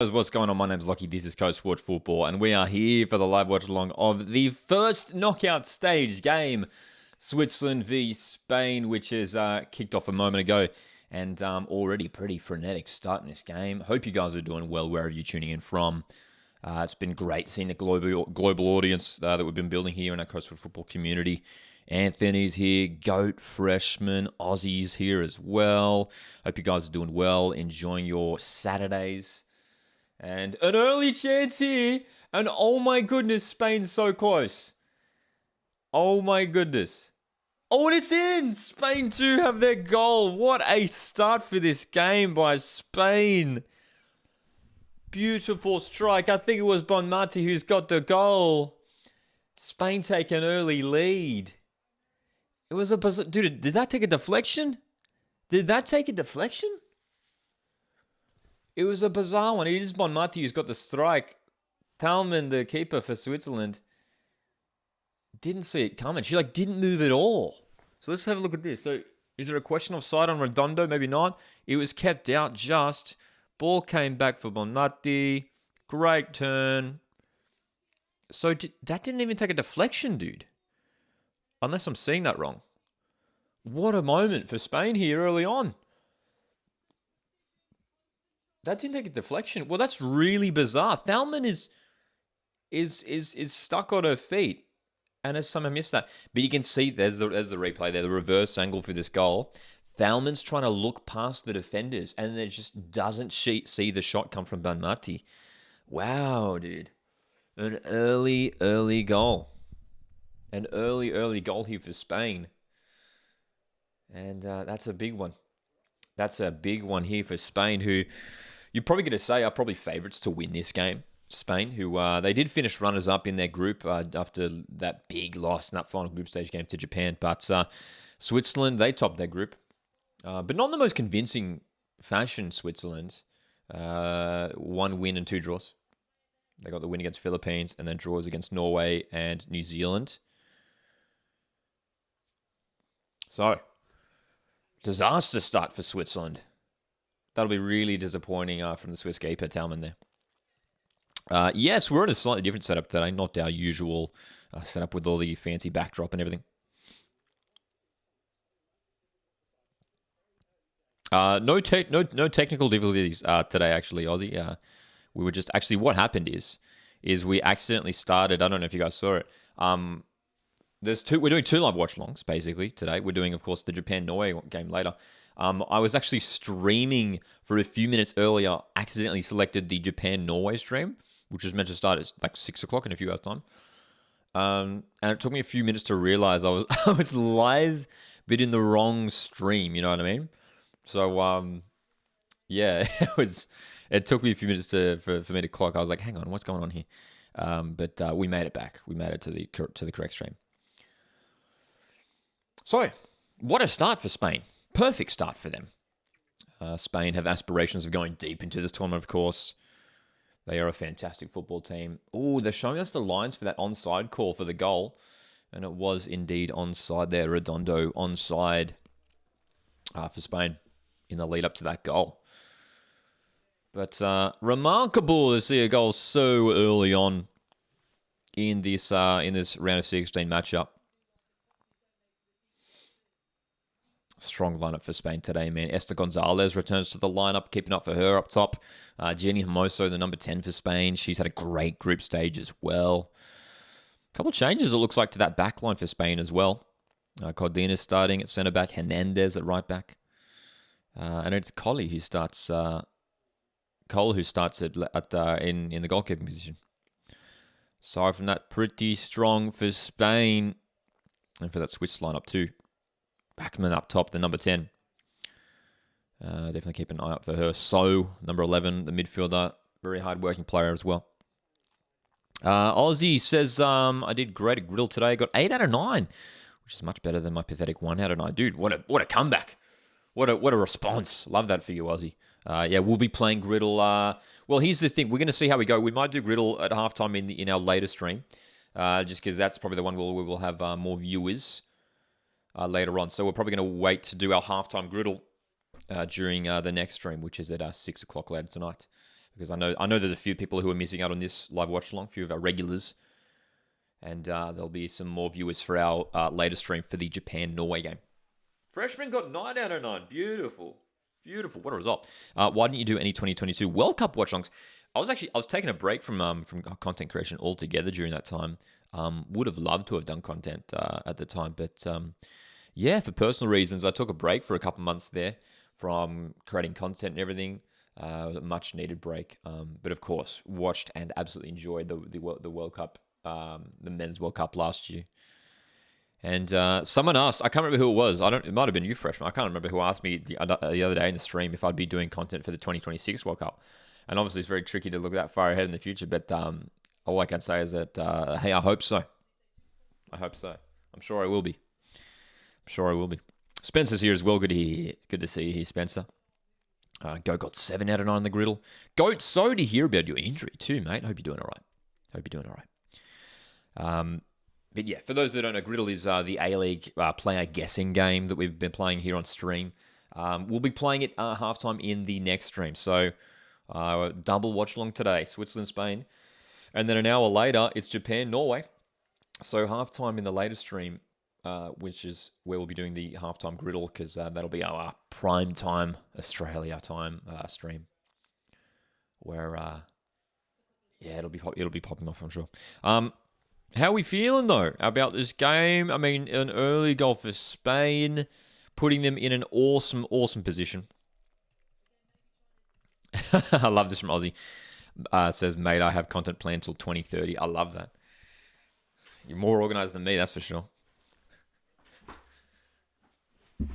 What's going on? My name's Lockie. This is Coach Watch Football, and we are here for the live watch along of the first knockout stage game, Switzerland v Spain, which has kicked off a moment ago, and already pretty frenetic start in this game. Hope you guys are doing well wherever you're tuning in from. It's been great seeing the global audience that we've been building here in our Coach Watch Football community. Anthony's here, Goat, Freshman, Aussie's here as well. Hope you guys are doing well, enjoying your Saturdays. And an early chance here. And oh my goodness, Spain's so close. Oh my goodness. Oh, it's in! Spain do have their goal. What a start for this game by Spain. Beautiful strike. I think it was Bonmati who's got the goal. Spain take an early lead. It was a... Dude, did that take a deflection? Did that take a deflection? It was a bizarre one. It is Bonmati who's got the strike. Talman, the keeper for Switzerland, didn't see it coming. She didn't move at all. So let's have a look at this. So is there a question of side on Redondo? Maybe not. It was kept out just. Ball came back for Bonmati. Great turn. So that didn't even take a deflection, dude. Unless I'm seeing that wrong. What a moment for Spain here early on. That didn't take a deflection. Well, that's really bizarre. Thalman is stuck on her feet, and has somehow missed that. But you can see there's the replay there, the reverse angle for this goal. Thalman's trying to look past the defenders, and then just doesn't see the shot come from Bonmati. Wow, dude, an early goal, an early goal here for Spain, and that's a big one. That's a big one here for Spain, who you're probably going to say are probably favourites to win this game. Spain, who they did finish runners-up in their group after that big loss in that final group stage game to Japan. But Switzerland, they topped their group. But not in the most convincing fashion, Switzerland. 1 win and 2 draws. They got the win against Philippines and then draws against Norway and New Zealand. So, disaster start for Switzerland. That'll be really disappointing from the Swiss keeper, Talman, there. Yes, we're in a slightly different setup today, not our usual setup with all the fancy backdrop and everything. No technical difficulties today, actually, Aussie. We were just... Actually, what happened is we accidentally started... I don't know if you guys saw it. We're doing 2 live watch-alongs, basically, today. We're doing, of course, the Japan-Norway game later. I was actually streaming for a few minutes earlier, accidentally selected the Japan-Norway stream, which was meant to start at 6 o'clock in a few hours' time. And it took me a few minutes to realize I was live, but in the wrong stream, you know what I mean? So, yeah, it took me a few minutes for me to clock. I was like, hang on, what's going on here? But we made it back. We made it to the correct stream. So, what a start for Spain. Perfect start for them. Spain have aspirations of going deep into this tournament, of course. They are a fantastic football team. Oh, they're showing us the lines for that onside call for the goal. And it was indeed onside there. Redondo onside for Spain in the lead up to that goal. But remarkable to see a goal so early on in this round of 16 matchup. Strong lineup for Spain today, man. Esther Gonzalez returns to the lineup, keeping up for her up top. Jenny Hermoso, the number 10 for Spain. She's had a great group stage as well. A couple of changes, it looks like, to that back line for Spain as well. Codina's starting at centre-back. Hernandez at right-back. And it's Colli who starts... Cole who starts in the goalkeeping position. So from that, pretty strong for Spain. And for that Swiss lineup too. Backman up top, the number 10. Definitely keep an eye out for her. So, number 11, the midfielder. Very hard-working player as well. Aussie says, I did great at Griddle today. Got 8 out of 9, which is much better than my pathetic 1 out of 9. Dude, what a comeback. What a response. Love that for you, Aussie. Yeah, we'll be playing Griddle. Well, here's the thing. We're going to see how we go. We might do Griddle at halftime in our later stream. Just because that's probably the one where we will have more viewers later on. So we're probably going to wait to do our halftime Griddle during the next stream, which is at 6 o'clock later tonight. because I know there's a few people who are missing out on this live watch along, a few of our regulars, and there'll be some more viewers for our later stream for the Japan-Norway game. Freshman got 9 out of 9. Beautiful. Beautiful. What a result. Why didn't you do any 2022 World Cup watch alongs? I was taking a break from content creation altogether during that time. Would have loved to have done content at the time, but yeah, for personal reasons, I took a break for a couple months there from creating content and everything. It was a much needed break. But of course, watched and absolutely enjoyed the World Cup, the Men's World Cup last year. And someone asked, I can't remember who it was. It might have been you, Freshman. I can't remember who asked me the other day in the stream if I'd be doing content for the 2026 World Cup. And obviously, it's very tricky to look that far ahead in the future. But all I can say is that, hey, I hope so. I hope so. I'm sure I will be. Spencer's here as well. Good to see you here, Spencer. Goat got 7 out of 9 on the griddle. Goat, sorry to hear about your injury too, mate. Hope you're doing all right. But yeah, for those that don't know, Griddle is the A-League player guessing game that we've been playing here on stream. We'll be playing it halftime in the next stream. So double watch along today, Switzerland, Spain. And then an hour later, it's Japan, Norway. So halftime in the later stream, which is where we'll be doing the halftime Griddle, because that'll be our prime time Australia time stream. Where, yeah, it'll be popping off, I'm sure. How are we feeling, though, about this game? I mean, an early goal for Spain, putting them in an awesome, awesome position. I love this from Aussie. Says, mate, I have content planned till 2030. I love that. You're more organized than me, that's for sure.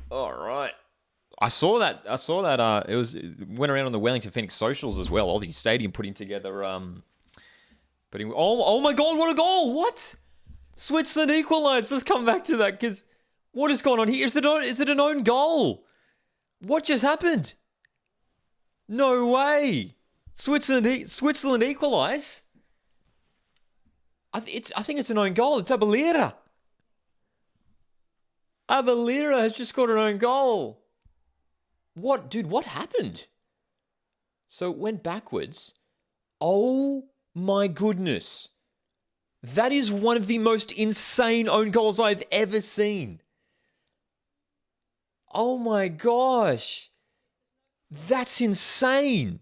All right. I saw that. It went around on the Wellington Phoenix socials as well. Aussie Stadium putting together... Oh my God, what a goal! What? Switzerland equalised. Let's come back to that, because what is going on here? Is it an own goal? What just happened? No way! Switzerland equalise? I think it's an own goal. It's Abelira. Abelira has just got an own goal. What, dude? What happened? So it went backwards. Oh my goodness. That is one of the most insane own goals I've ever seen. Oh my gosh. That's insane.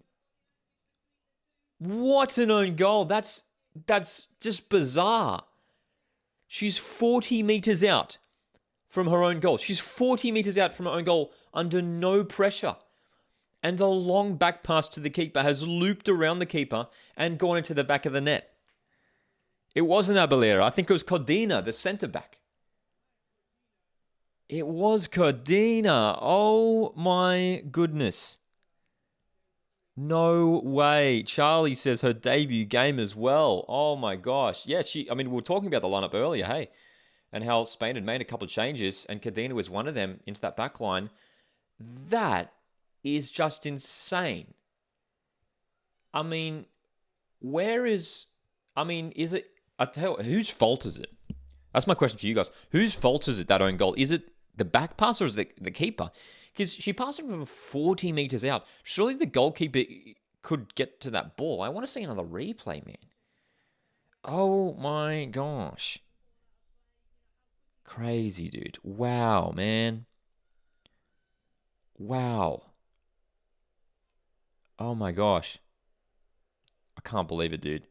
What an own goal. That's just bizarre. She's 40 meters out from her own goal. She's 40 meters out from her own goal under no pressure. And a long back pass to the keeper has looped around the keeper and gone into the back of the net. It wasn't Abelera. I think it was Codina, the centre back. It was Codina. Oh my goodness. No way. Charlie says her debut game as well. Oh my gosh. Yeah, we were talking about the lineup earlier, hey, and how Spain had made a couple of changes and Codina was one of them into that back line. That is just insane. I mean, is it... I tell you, whose fault is it? That's my question to you guys. Whose fault is it, that own goal? Is it the back pass or is it the keeper? Because she passed it from 40 meters out. Surely the goalkeeper could get to that ball. I want to see another replay, man. Oh my gosh. Crazy, dude. Wow, man. Wow. Oh my gosh. I can't believe it, dude.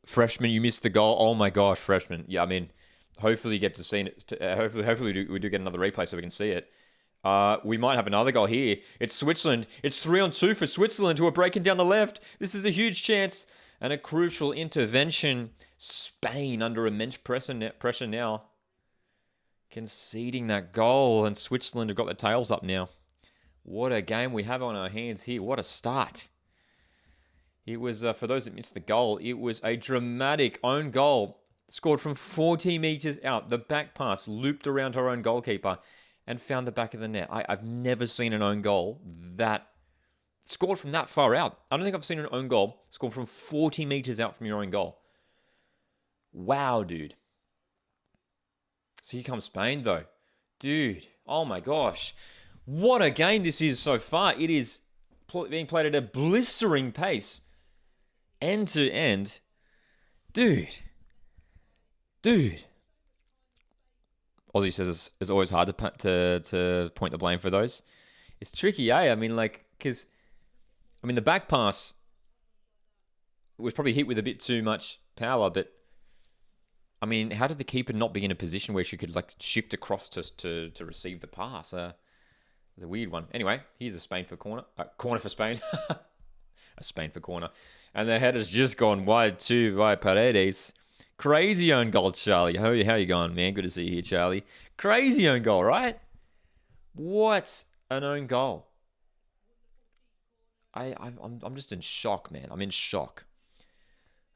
Freshman, you missed the goal. Oh my gosh, Freshman. Yeah, I mean, hopefully you get to see it. Hopefully we do get another replay so we can see it. We might have another goal here. It's Switzerland. It's 3-on-2 for Switzerland, who are breaking down the left. This is a huge chance and a crucial intervention. Spain under immense pressure now. Conceding that goal, and Switzerland have got their tails up now. What a game we have on our hands here. What a start. It was, for those that missed the goal, it was a dramatic own goal. Scored from 40 meters out. The back pass looped around her own goalkeeper and found the back of the net. I've never seen an own goal that scored from that far out. I don't think I've seen an own goal scored from 40 meters out from your own goal. Wow, dude. So here comes Spain, though. Dude, oh my gosh. What a game this is so far. It is being played at a blistering pace, end to end. Dude. Aussie says it's always hard to point the blame for those. It's tricky, eh? I mean, because the back pass was probably hit with a bit too much power, but I mean, how did the keeper not be in a position where she could shift across to receive the pass? It's a weird one. Anyway, here's a Spain for corner. Corner for Spain. A Spain for corner. And the header's just gone wide too by Paredes. Crazy own goal, Charlie. How you going, man? Good to see you here, Charlie. Crazy own goal, right? What an own goal. I'm just in shock, man. I'm in shock.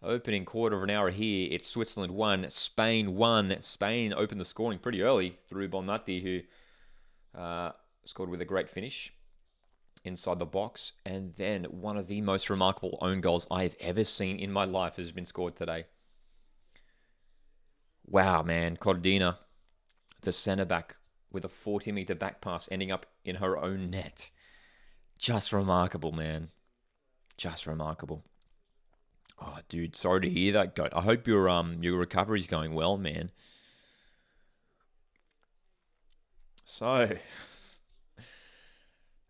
Opening quarter of an hour here. It's Switzerland 1, Spain 1. Spain opened the scoring pretty early through Bonmati, who scored with a great finish inside the box. And then one of the most remarkable own goals I've ever seen in my life has been scored today. Wow, man. Cordina, the centre-back, with a 40-metre back pass ending up in her own net. Just remarkable, man. Just remarkable. Oh, dude, sorry to hear that, Goat. I hope your recovery's going well, man. So,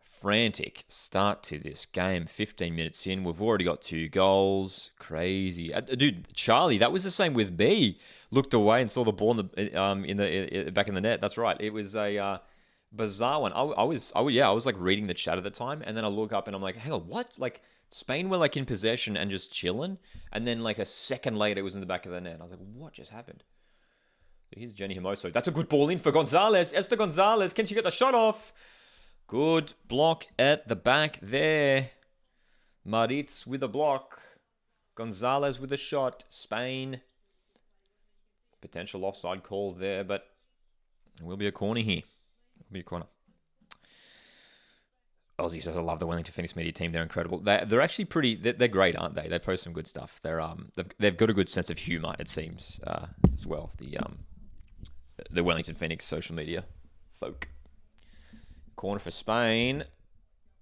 frantic start to this game. 15 minutes in, we've already got 2 goals. Crazy, dude. Charlie, that was the same with me. Looked away and saw the ball in the back in the net. That's right. It was a bizarre one. I was reading the chat at the time, and then I look up and I'm like, hang on, what? Spain were in possession and just chilling, and then a second later it was in the back of the net. I was like, what just happened? So here's Jenny Hermoso. That's a good ball in for Gonzalez. Esther Gonzalez. Can she get the shot off? Good block at the back there. Maritz with a block. Gonzalez with a shot. Spain. Potential offside call there, but it will be a corner here. It will be a corner. Aussie says, I love the Wellington Phoenix media team. They're incredible. They're actually pretty... They're great, aren't they? They post some good stuff. They've got a good sense of humour, it seems, as well. The Wellington Phoenix social media folk. Corner for Spain.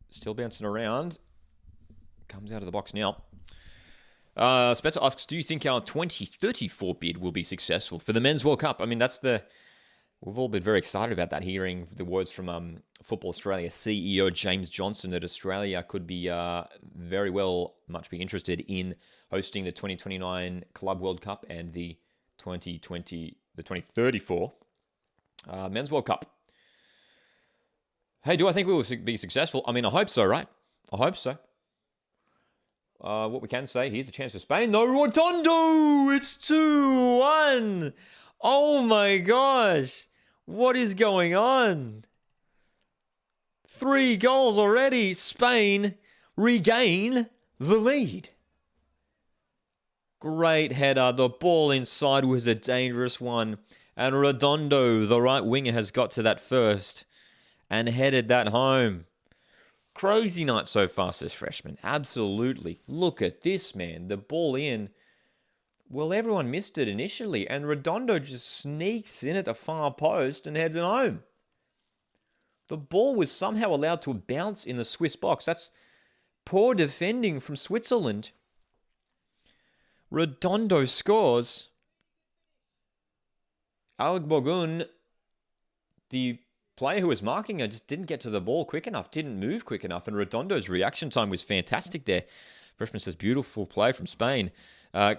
Still bouncing around. Comes out of the box now. Spencer asks, do you think our 2034 bid will be successful for the Men's World Cup? I mean, we've all been very excited about that, hearing the words from Football Australia CEO James Johnson that Australia could be very well much be interested in hosting the 2029 Club World Cup and the 2034 Men's World Cup. Hey, do I think we will be successful? I mean, I hope so, right? I hope so. What we can say, here's a chance for Spain. No, Rotondo! It's 2-1! Oh my gosh! What is going on? 3 goals already. Spain regain the lead. Great header. The ball inside was a dangerous one. And Redondo, the right winger, has got to that first and headed that home. Crazy night so far, says Freshman. Absolutely. Look at this, man. The ball in. Well, everyone missed it initially, and Redondo just sneaks in at the far post and heads it home. The ball was somehow allowed to bounce in the Swiss box. That's poor defending from Switzerland. Redondo scores. Alec Bogun, the player who was marking her, just didn't get to the ball quick enough, didn't move quick enough, and Redondo's reaction time was fantastic there. Freshman says, beautiful play from Spain.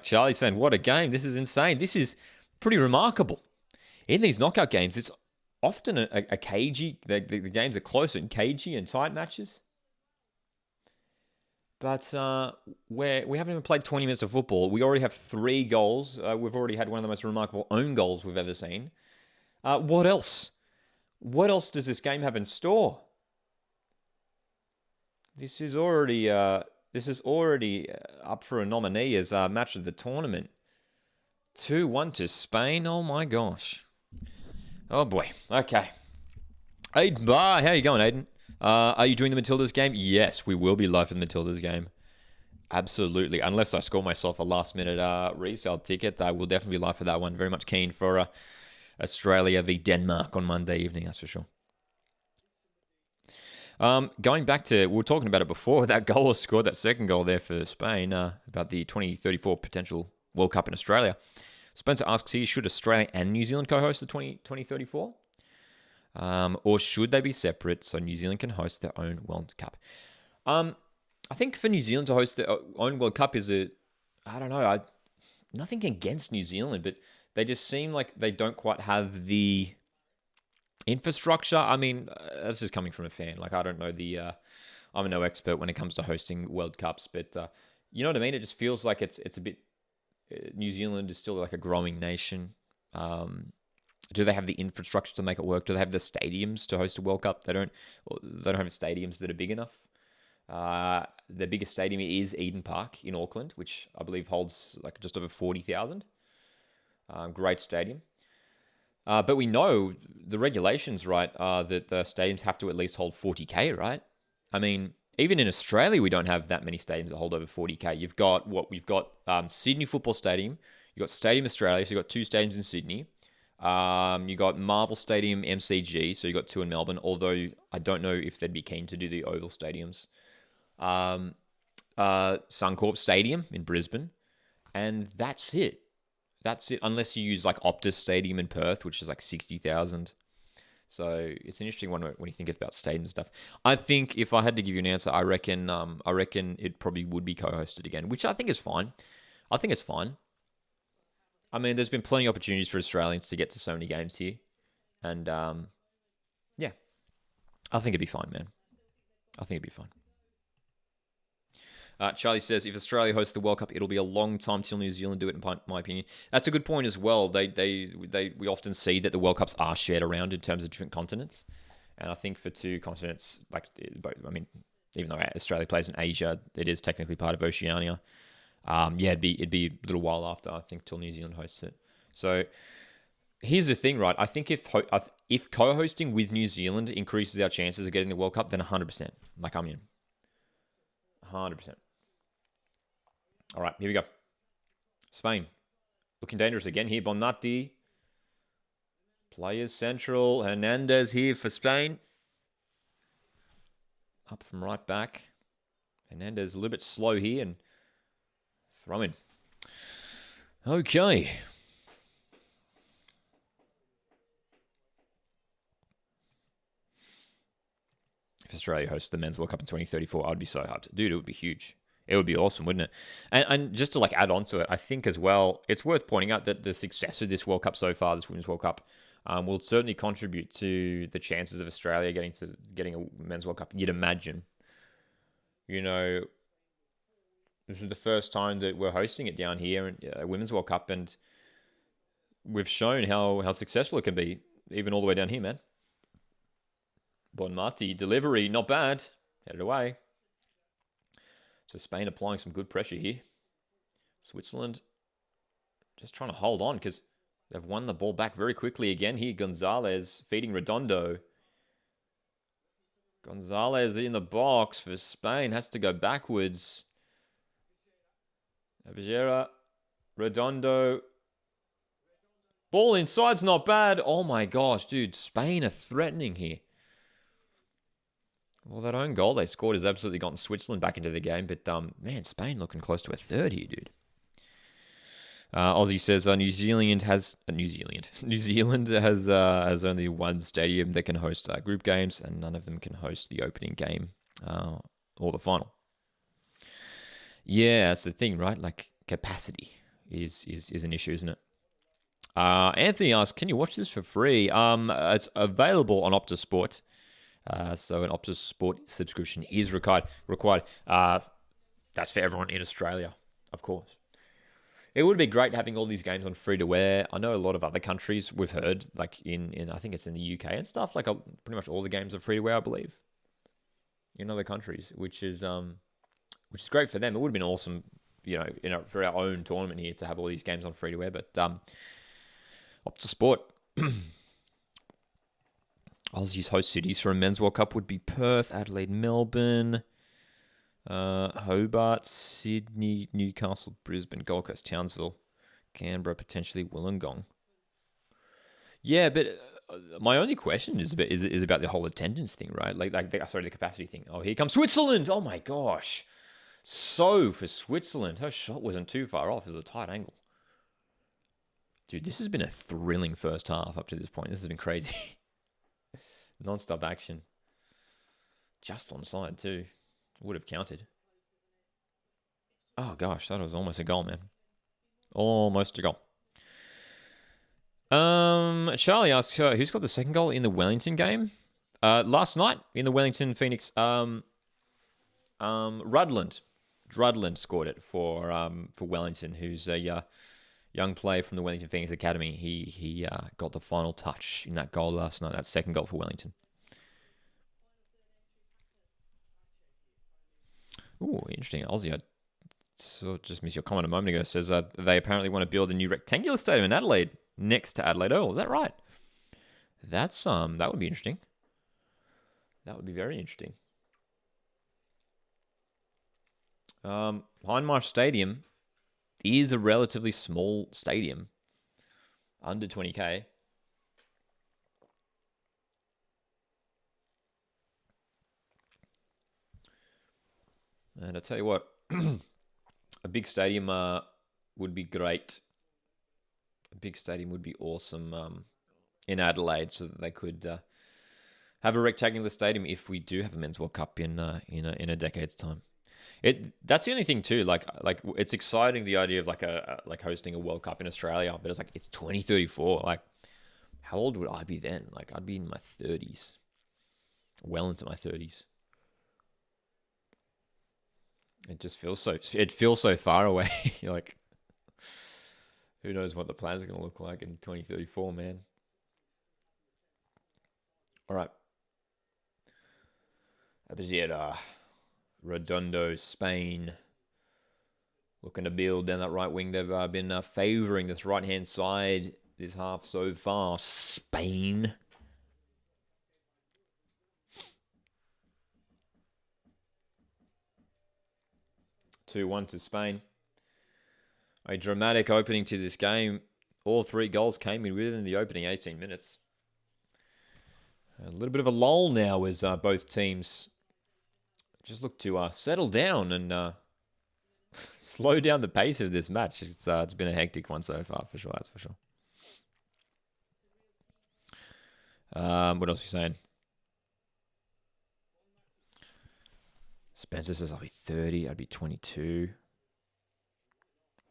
Charlie saying, what a game. This is insane. This is pretty remarkable. In these knockout games, it's often a cagey, the games are close and cagey and tight matches. But we haven't even played 20 minutes of football. We already have 3 goals. We've already had one of the most remarkable own goals we've ever seen. What else? What else does this game have in store? This is already up for a nominee as match of the tournament. 2-1 to Spain. Oh my gosh. Oh boy. Okay. Aiden Barr, how you going, Aiden? Are you doing the Matildas game? Yes, we will be live for the Matildas game. Absolutely. Unless I score myself a last-minute resale ticket, I will definitely be live for that one. Very much keen for Australia v Denmark on Monday evening, that's for sure. Going back to, we were talking about it before, that goal was scored, that second goal there for Spain, about the 2034 potential World Cup in Australia. Spencer asks here, should Australia and New Zealand co-host the 2034? Or should they be separate so New Zealand can host their own World Cup? I think for New Zealand to host their own World Cup is I don't know, nothing against New Zealand, but they just seem like they don't quite have the infrastructure. I mean, that's just coming from a fan. Like, I don't know I'm no expert when it comes to hosting World Cups, but you know what I mean? It just feels like it's a bit, New Zealand is still like a growing nation. Do they have the infrastructure to make it work? Do they have the stadiums to host a World Cup? They don't have stadiums that are big enough. The biggest stadium is Eden Park in Auckland, which I believe holds like just over 40,000. Great stadium. But we know the regulations, right, that the stadiums have to at least hold 40K, right? I mean, even in Australia, we don't have that many stadiums that hold over 40K. We've got Sydney Football Stadium. You've got Stadium Australia, so you've got two stadiums in Sydney. You got Marvel Stadium, MCG, so you got two in Melbourne, although I don't know if they'd be keen to do the oval stadiums. Suncorp Stadium in Brisbane, and that's it. That's it, unless you use like Optus Stadium in Perth, which is like 60,000. So it's an interesting one when you think about stadiums and stuff. I think if I had to give you an answer, I reckon it probably would be co-hosted again, which I think is fine. I think it's fine. I mean, there's been plenty of opportunities for Australians to get to so many games here, and yeah, I think it'd be fine, man. I think it'd be fine. Charlie says, if Australia hosts the World Cup, it'll be a long time till New Zealand do it, in my opinion. That's a good point as well. We often see that the World Cups are shared around in terms of different continents. And I think for two continents, I mean, even though Australia plays in Asia, it is technically part of Oceania. It'd be a little while after, I think, till New Zealand hosts it. So here's the thing, right? I think if co-hosting with New Zealand increases our chances of getting the World Cup, then 100%. Like, I'm in. 100%. All right, here we go. Spain. Looking dangerous again here. Bonatti. Players central. Hernandez here for Spain. Up from right back. Hernandez a little bit slow here and throw in. Okay. If Australia hosts the Men's World Cup in 2034, I'd be so hyped. Dude, it would be huge. It would be awesome, wouldn't it? And just to add on to it, I think as well, it's worth pointing out that the success of this World Cup so far, this Women's World Cup, will certainly contribute to the chances of Australia getting a Men's World Cup. You'd imagine. You know, this is the first time that we're hosting it down here, in a Women's World Cup, and we've shown how successful it can be, even all the way down here, man. Bonmati, delivery, not bad. Headed away. So Spain applying some good pressure here. Switzerland just trying to hold on because they've won the ball back very quickly again here. Gonzalez feeding Redondo. Gonzalez in the box for Spain. Has to go backwards. Abigera. Redondo. Ball inside's not bad. Oh my gosh, dude. Spain are threatening here. Well, that own goal they scored has absolutely gotten Switzerland back into the game. But, man, Spain looking close to a third here, dude. Aussie says New Zealand has only one stadium that can host group games, and none of them can host the opening game or the final. Yeah, that's the thing, right? Like, capacity is an issue, isn't it? Anthony asks, can you watch this for free? It's available on Optus Sport. So an Optus Sport subscription is required. That's for everyone in Australia, of course. It would be great having all these games on free-to-air. I know a lot of other countries we've heard, like in I think it's in the UK and stuff, like pretty much all the games are free-to-air, I believe, in other countries, which is great for them. It would have been awesome, for our own tournament here to have all these games on free-to-air, but Optus Sport. Aussie's host cities for a Men's World Cup would be Perth, Adelaide, Melbourne, Hobart, Sydney, Newcastle, Brisbane, Gold Coast, Townsville, Canberra, potentially Wollongong. Yeah, but my only question is about the whole attendance thing, right? The capacity thing. Oh, here comes Switzerland. Oh my gosh. So for Switzerland, her shot wasn't too far off. It was a tight angle. Dude, this has been a thrilling first half up to this point. This has been crazy. Non-stop action. Just onside too. Would have counted. Oh gosh, that was almost a goal, man. Almost a goal. Charlie asks, who's got the second goal in the Wellington game? Last night in the Wellington Phoenix, Rudland scored it for Wellington, who's a young player from the Wellington Phoenix Academy. He got the final touch in that goal last night. That second goal for Wellington. Ooh, interesting. Aussie, I just missed your comment a moment ago. Says they apparently want to build a new rectangular stadium in Adelaide next to Adelaide Oval. Is that right? That's that would be interesting. That would be very interesting. Hindmarsh Stadium is a relatively small stadium, under 20k. And I tell you what, a big stadium would be great. A big stadium would be awesome in Adelaide, so that they could have a rectangular stadium if we do have a Men's World Cup in a decade's time. That's the only thing too. Like it's exciting, the idea of like hosting a World Cup in Australia, but it's 2034. Like, how old would I be then? Like, I'd be in my 30s, well into my 30s. It just feels so far away. You're like, who knows what the plan's going to look like in 2034, man. All right. Abizera, Redondo, Spain. Looking to build down that right wing. They've been favouring this right-hand side this half so far. Spain. (2-1) to Spain. A dramatic opening to this game. All three goals came in within the opening 18 minutes. A little bit of a lull now as both teams just look to settle down and slow down the pace of this match. It's been a hectic one so far, for sure. That's for sure. What else are you saying? Spencer says I'll be 30. I'd be 22.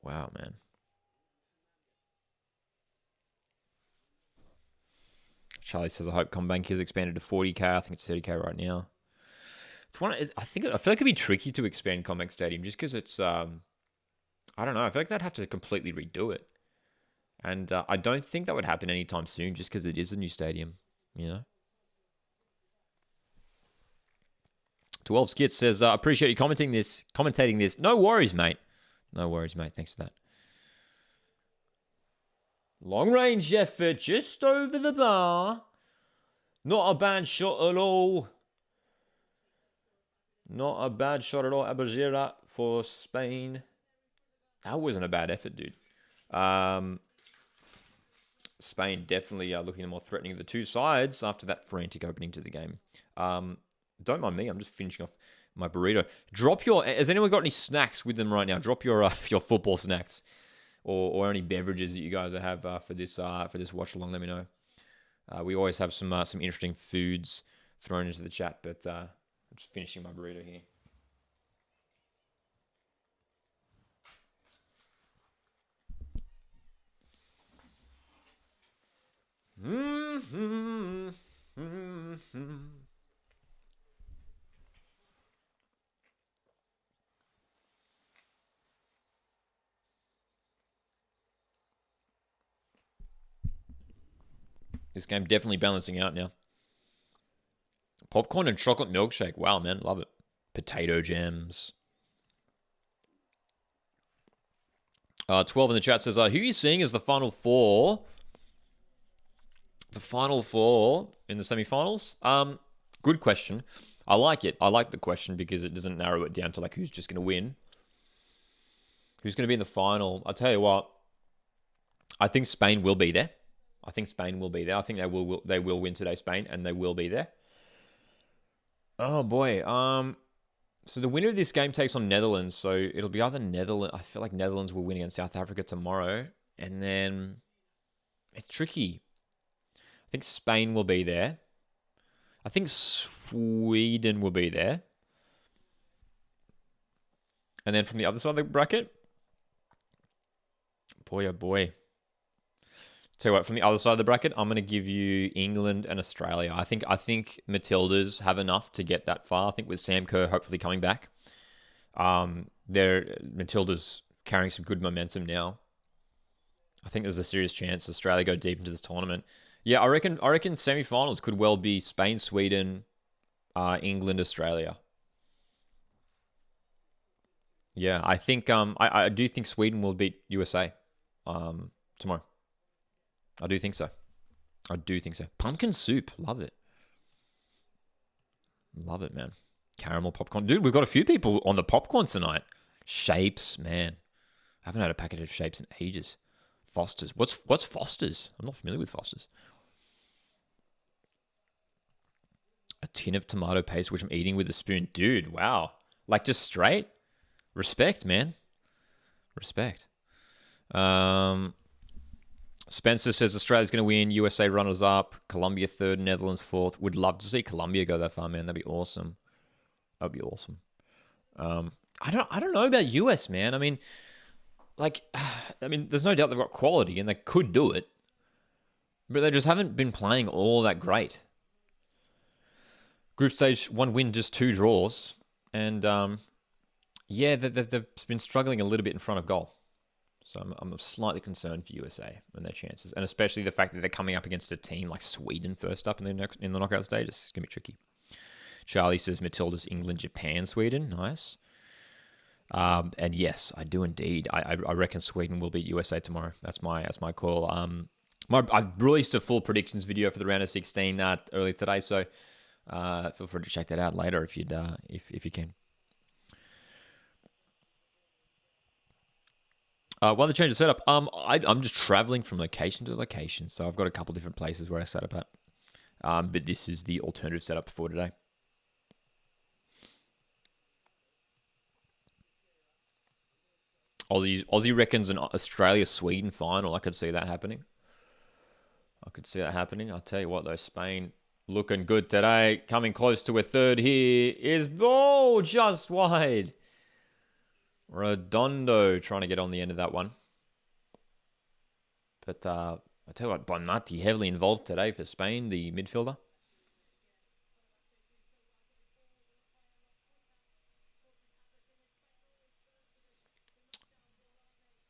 Wow, man. Charlie says I hope CommBank is expanded to 40k. I think it's 30k right now. I feel like it'd be tricky to expand CommBank Stadium just because it's I don't know. I feel like they'd have to completely redo it, and I don't think that would happen anytime soon just because it is a new stadium. You know. 12 Skits says, appreciate you commentating this. No worries, mate. No worries, mate. Thanks for that. Long range effort just over the bar. Not a bad shot at all. Not a bad shot at all. Abajira for Spain. That wasn't a bad effort, dude. Spain definitely looking more threatening of the two sides after that frantic opening to the game. Don't mind me. I'm just finishing off my burrito. Has anyone got any snacks with them right now? Drop your football snacks or any beverages that you guys have for this watch along. Let me know. We always have some interesting foods thrown into the chat, but I'm just finishing my burrito here. This game definitely balancing out now. Popcorn and chocolate milkshake. Wow, man. Love it. Potato gems. 12 in the chat says, who are you seeing as the final four? The final four in the semi-finals? Good question. I like it. I like the question because it doesn't narrow it down to like who's just going to win. Who's going to be in the final? I'll tell you what. I think Spain will be there. I think Spain will be there. I think they will win today, Spain, and they will be there. Oh boy. So the winner of this game takes on Netherlands. So it'll be either Netherlands. I feel like Netherlands will win against South Africa tomorrow, and then it's tricky. I think Spain will be there. I think Sweden will be there. And then from the other side of the bracket, boy, oh boy. Tell you what, from the other side of the bracket, I'm going to give you England and Australia. I think Matildas have enough to get that far. I think with Sam Kerr hopefully coming back, Matildas carrying some good momentum now. I think there's a serious chance Australia go deep into this tournament. Yeah, I reckon semi-finals could well be Spain, Sweden, England, Australia. Yeah, I think I do think Sweden will beat USA tomorrow. I do think so. Pumpkin soup, love it. Love it, man. Caramel popcorn. Dude, we've got a few people on the popcorn tonight. Shapes, man. I haven't had a packet of Shapes in ages. Foster's. What's Foster's? I'm not familiar with Foster's. A tin of tomato paste, which I'm eating with a spoon. Dude, wow. Like, just straight? Respect, man. Respect. Spencer says Australia's going to win. USA runners up. Colombia third. Netherlands fourth. Would love to see Colombia go that far, man. That'd be awesome. I don't know about US, man. I mean, there's no doubt they've got quality and they could do it, but they just haven't been playing all that great. Group stage, 1 win, just 2 draws, and they've been struggling a little bit in front of goal. So I'm slightly concerned for USA and their chances, and especially the fact that they're coming up against a team like Sweden first up in the knockout stage. It's gonna be tricky. Charlie says Matilda's England, Japan, Sweden. Nice. And yes, I do indeed. I reckon Sweden will beat USA tomorrow. That's my call. I've released a full predictions video for the round of 16 earlier today, so feel free to check that out later if you can. While they change the setup, I'm just traveling from location to location, so I've got a couple different places where I set up at. But this is the alternative setup for today. Aussie reckons an Australia-Sweden final. I could see that happening. I'll tell you what, though, Spain looking good today. Coming close to a third here is just wide. Redondo trying to get on the end of that one. But I tell you what, Bonmati heavily involved today for Spain, the midfielder.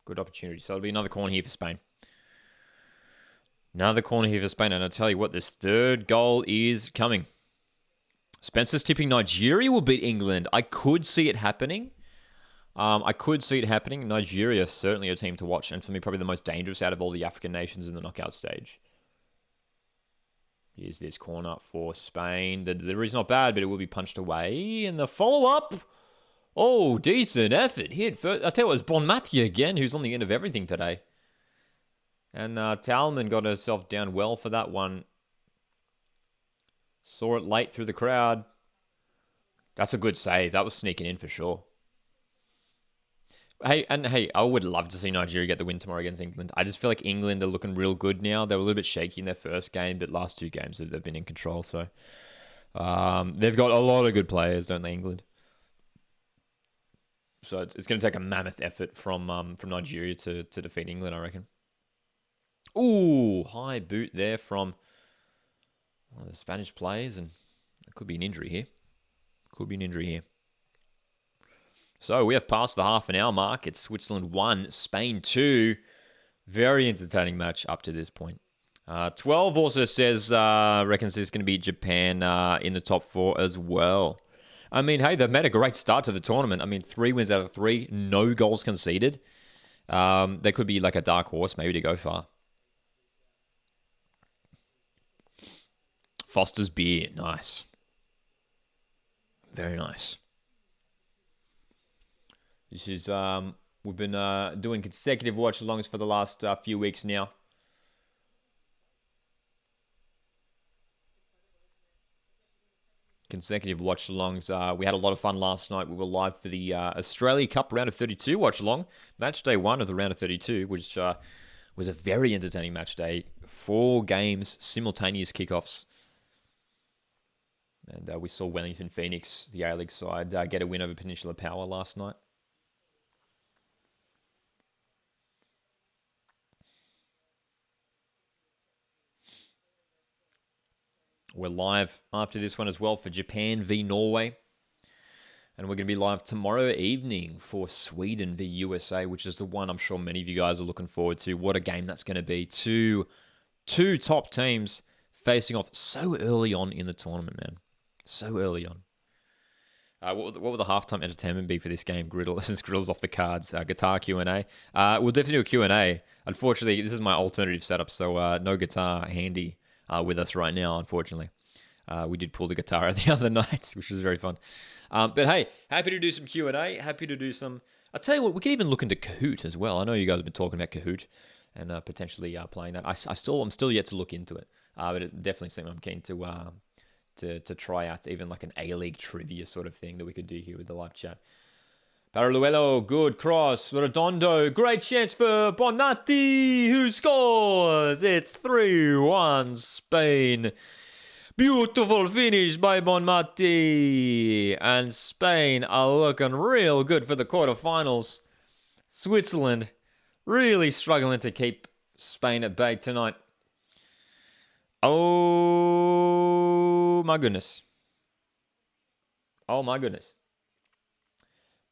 Good opportunity. So it'll be another corner here for Spain. And I tell you what, this third goal is coming. Spencer's tipping Nigeria will beat England. I could see it happening. Nigeria is certainly a team to watch, and for me, probably the most dangerous out of all the African nations in the knockout stage. Here's this corner for Spain. The delivery's not bad, but it will be punched away. And the follow-up... Oh, decent effort. Hit first. I tell you what, it's Bonmati again, who's on the end of everything today. And Talman got herself down well for that one. Saw it late through the crowd. That's a good save. That was sneaking in for sure. Hey, I would love to see Nigeria get the win tomorrow against England. I just feel like England are looking real good now. They were a little bit shaky in their first game, but last 2 games they've been in control. So they've got a lot of good players, don't they, England? So it's going to take a mammoth effort from Nigeria to defeat England, I reckon. Ooh, high boot there from one of the Spanish players, and it could be an injury here. So we have passed the half an hour mark. It's Switzerland 1, Spain 2. Very entertaining match up to this point. 12 also says, reckons there's going to be Japan in the top 4 as well. I mean, hey, they've made a great start to the tournament. I mean, 3 wins out of 3, no goals conceded. They could be like a dark horse, maybe, to go far. Foster's beer, nice. Very nice. This is, we've been doing consecutive watch-alongs for the last few weeks now. consecutive watch-alongs. We had a lot of fun last night. We were live for the Australia Cup round of 32 watch-along. Match day 1 of the round of 32, which was a very entertaining match day. 4 games, simultaneous kickoffs. And we saw Wellington Phoenix, the A-League side, get a win over Peninsula Power last night. We're live after this one as well for Japan v Norway. And we're going to be live tomorrow evening for Sweden v USA, which is the one I'm sure many of you guys are looking forward to. What a game that's going to be. Two top teams facing off so early on in the tournament, man. So early on. What will the halftime entertainment be for this game, Griddle? Since Griddle's off the cards, guitar Q&A. We'll definitely do a Q&A. Unfortunately, this is my alternative setup, so no guitar handy with us right now, unfortunately. We did pull the guitar out the other night, which was very fun. But hey, happy to do some Q&A. Happy to do some... I'll tell you what, we could even look into Kahoot as well. I know you guys have been talking about Kahoot and potentially playing that. I'm still yet to look into it. But it definitely something I'm keen to try out, even like an A-League trivia sort of thing that we could do here with the live chat. Paraluelo, good cross. Redondo, great chance for Bonatti, who scores. It's 3-1 Spain. Beautiful finish by Bonmati. And Spain are looking real good for the quarterfinals. Switzerland really struggling to keep Spain at bay tonight. Oh my goodness. Oh my goodness.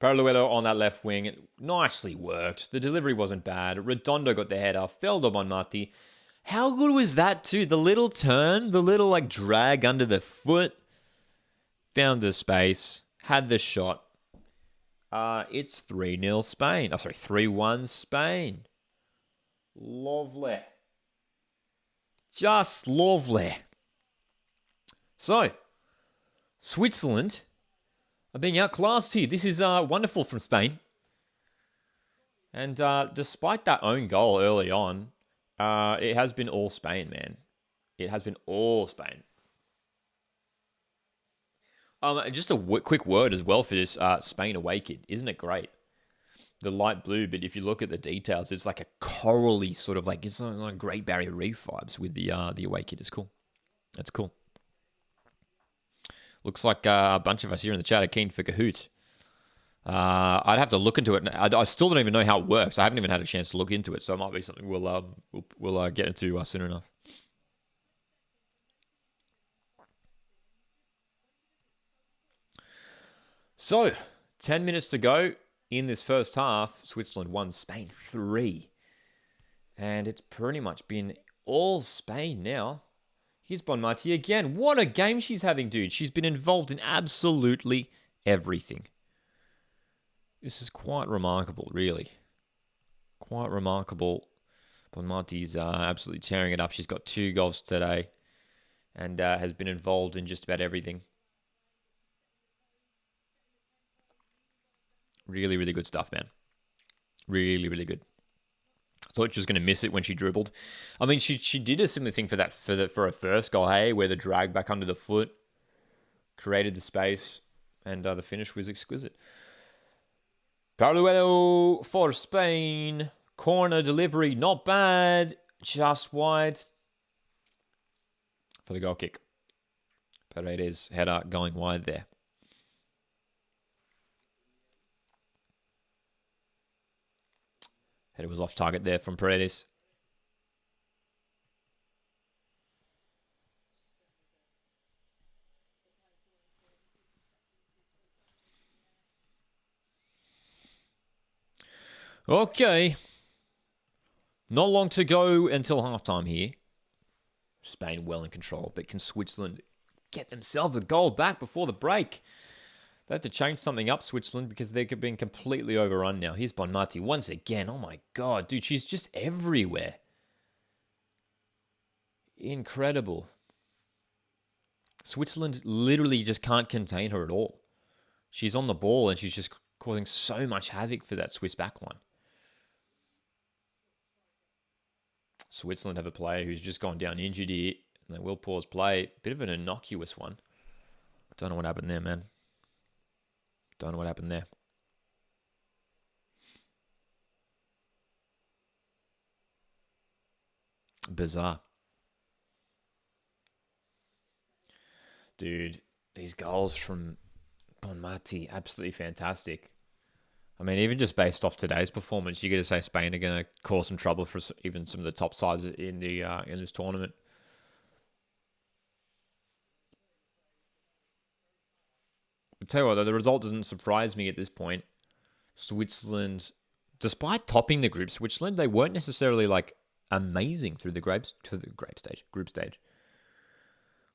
Paraluelo on that left wing. Nicely worked. The delivery wasn't bad. Redondo got the header. Fell to Bonmati. How good was that too? The little turn, the little like drag under the foot. Found the space. Had the shot. It's 3-0 Spain. Oh, sorry, 3-1 Spain. Lovely. Just lovely. So, Switzerland are being outclassed here. This is wonderful from Spain. And despite that own goal early on, it has been all Spain, man. It has been all Spain. Just a quick word as well for this Spain away kit. Isn't it great? The light blue, but if you look at the details, it's like a corally sort of like, it's like Great Barrier Reef vibes with the away kit. It's cool. That's cool. Looks like a bunch of us here in the chat are keen for Kahoot. I'd have to look into it. I still don't even know how it works. I haven't even had a chance to look into it, so it might be something we'll get into soon enough. So, 10 minutes to go in this first half. Switzerland 1, Spain 3. And it's pretty much been all Spain now. Here's Bonmati again. What a game she's having, dude. She's been involved in absolutely everything. This is quite remarkable, really. Quite remarkable. Bonmati's absolutely tearing it up. She's got 2 goals today and has been involved in just about everything. Really, really good stuff, man. Really, really good. I thought she was going to miss it when she dribbled. I mean, she did a similar thing for her first goal, hey, where the drag back under the foot created the space, and the finish was exquisite. Paraluelo for Spain. Corner delivery, not bad. Just wide for the goal kick. Paredes' header going wide there. Header was off target there from Paredes. Okay. Not long to go until halftime here. Spain well in control, but can Switzerland get themselves a goal back before the break? They have to change something up, Switzerland, because they're being completely overrun now. Here's Bonmati once again. Oh my god, dude, she's just everywhere. Incredible. Switzerland literally just can't contain her at all. She's on the ball and she's just causing so much havoc for that Swiss backline. Switzerland have a player who's just gone down injured here, and they will pause play. Bit of an innocuous one. Don't know what happened there, man. Don't know what happened there. Bizarre. Dude, these goals from Bonmati, absolutely fantastic. I mean, even just based off today's performance, you got to say Spain are going to cause some trouble for even some of the top sides in this tournament. I'll tell you what, though, the result doesn't surprise me at this point. Switzerland, despite topping the group, Switzerland, they weren't necessarily like amazing through the group stage.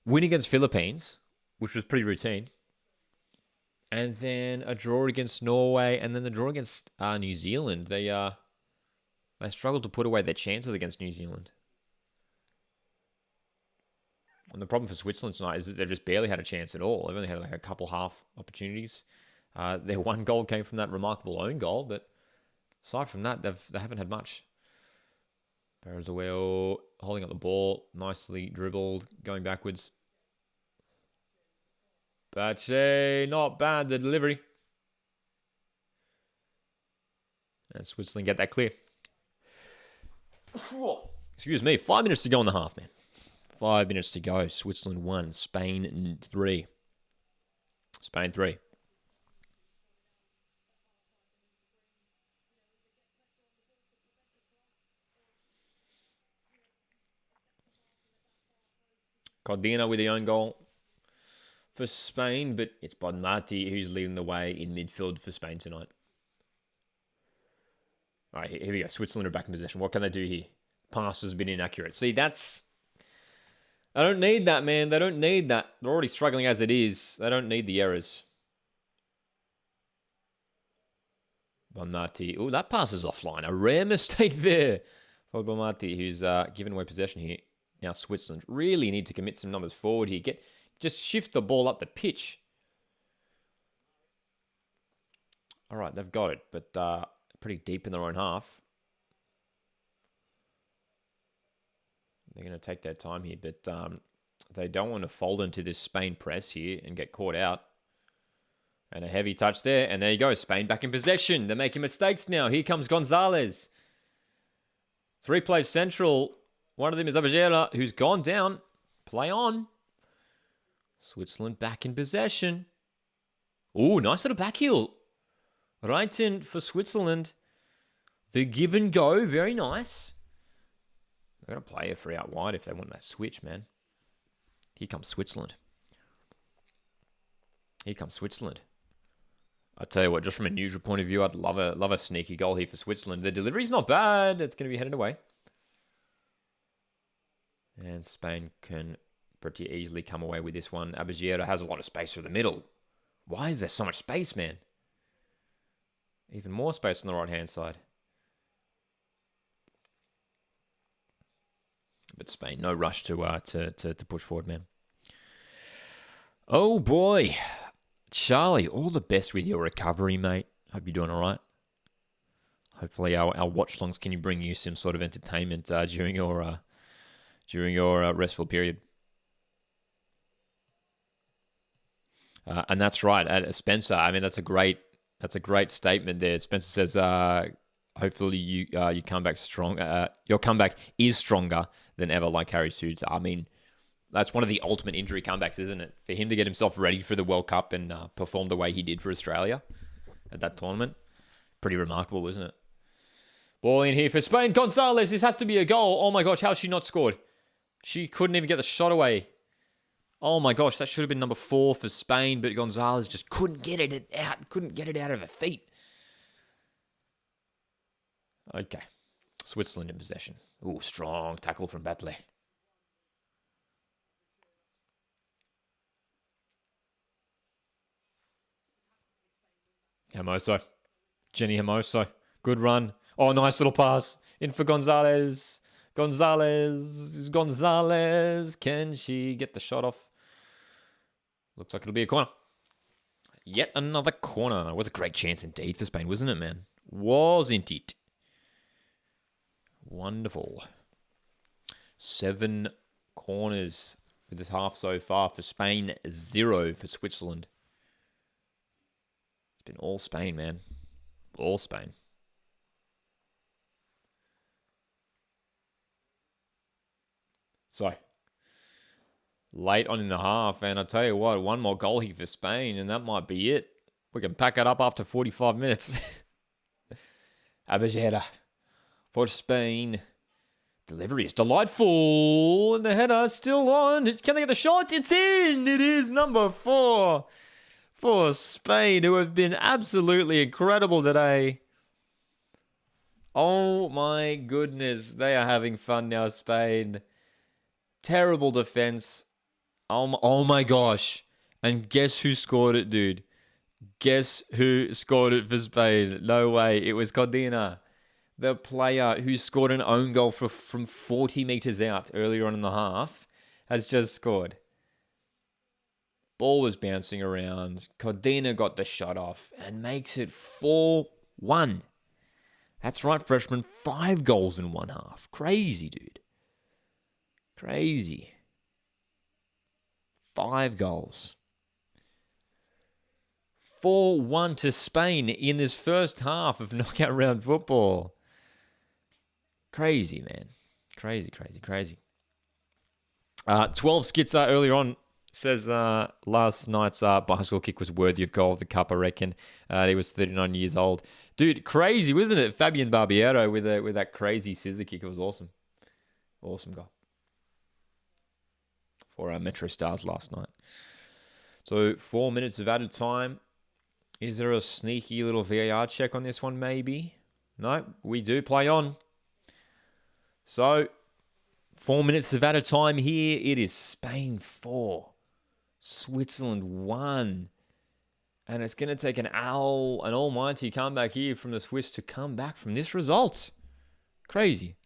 Win against Philippines, which was pretty routine. And then a draw against Norway, and then the draw against New Zealand. They struggled to put away their chances against New Zealand. And the problem for Switzerland tonight is that they've just barely had a chance at all. They've only had like a couple half opportunities. Their one goal came from that remarkable own goal, but aside from that, they haven't had much. Perez-Aweo holding up the ball, nicely dribbled, going backwards. Bache, not bad, the delivery. And Switzerland get that clear. Excuse me, 5 minutes to go in the half, man. 5 minutes to go. Switzerland 1, Spain 3. Spain 3. Codina with the own goal for Spain, but it's Bonmati who's leading the way in midfield for Spain tonight. All right, here we go. Switzerland are back in possession. What can they do here? Pass has been inaccurate. See, I don't need that, man. They don't need that. They're already struggling as it is. They don't need the errors. Bonmati. Oh, that pass is offline. A rare mistake there for Bonmati, who's given away possession here. Now Switzerland really need to commit some numbers forward here. Just shift the ball up the pitch. All right, they've got it, but pretty deep in their own half. They're going to take their time here, but they don't want to fold into this Spain press here and get caught out. And a heavy touch there, and there you go. Spain back in possession. They're making mistakes now. Here comes Gonzalez. 3 plays central. One of them is Abajela, who's gone down. Play on. Switzerland back in possession. Ooh, nice little back heel. Right in for Switzerland. The give and go, very nice. They're going to play a free out wide if they want that switch, man. Here comes Switzerland. Here comes Switzerland. I tell you what, just from a neutral point of view, I'd love a sneaky goal here for Switzerland. The delivery's not bad. It's going to be headed away. And Spain can pretty easily come away with this one. Abajero has a lot of space through the middle. Why is there so much space, man? Even more space on the right-hand side. But Spain, no rush to push forward, man. Oh, boy. Charlie, all the best with your recovery, mate. Hope you're doing all right. Hopefully our watchalongs can bring you some sort of entertainment during your restful period. And that's right, Spencer. I mean, that's a great statement there. Spencer says, hopefully you come back strong. Your comeback is stronger than ever, like Harry Suits. I mean, that's one of the ultimate injury comebacks, isn't it? For him to get himself ready for the World Cup and perform the way he did for Australia at that tournament. Pretty remarkable, isn't it? Ball in here for Spain. Gonzalez, this has to be a goal. Oh my gosh, how's she not scored? She couldn't even get the shot away. Oh my gosh, that should have been number 4 for Spain, but Gonzalez just couldn't get it out. Couldn't get it out of her feet. Okay. Switzerland in possession. Ooh, strong tackle from Batley. Hermoso. Jenny Hermoso. Good run. Oh, nice little pass. In for Gonzalez. Gonzalez. Can she get the shot off? Looks like it'll be a corner. Yet another corner. It was a great chance indeed for Spain, wasn't it, man? Wasn't it? Wonderful. 7 corners for this half so far. For Spain, 0 for Switzerland. It's been all Spain, man. All Spain. So, late on in the half, and I tell you what, one more goal here for Spain, and that might be it. We can pack it up after 45 minutes. Abajeda for Spain. Delivery is delightful, and the header still on. Can they get the shot? It's in! It is number 4 for Spain, who have been absolutely incredible today. Oh my goodness, they are having fun now, Spain. Terrible defense. Oh my gosh. And guess who scored it, dude? Guess who scored it for Spain? No way. It was Codina, the player who scored an own goal from 40 meters out earlier on in the half, has just scored. Ball was bouncing around. Codina got the shot off and makes it 4-1. That's right, freshman. 5 goals in one half. Crazy, dude. Crazy. 5 goals. 4-1 to Spain in this first half of knockout round football. Crazy, man. Crazy. 12 Skitzer earlier on says last night's bicycle kick was worthy of goal of the cup, I reckon. He was 39 years old. Dude, crazy, wasn't it? Fabian Barbiero with that crazy scissor kick. It was awesome. Awesome goal for our Metro Stars last night. So 4 minutes of added time. Is there a sneaky little VAR check on this one, maybe? No, we do play on. So 4 minutes of added time here. It is Spain 4, Switzerland 1. And it's going to take an almighty comeback here from the Swiss to come back from this result. Crazy.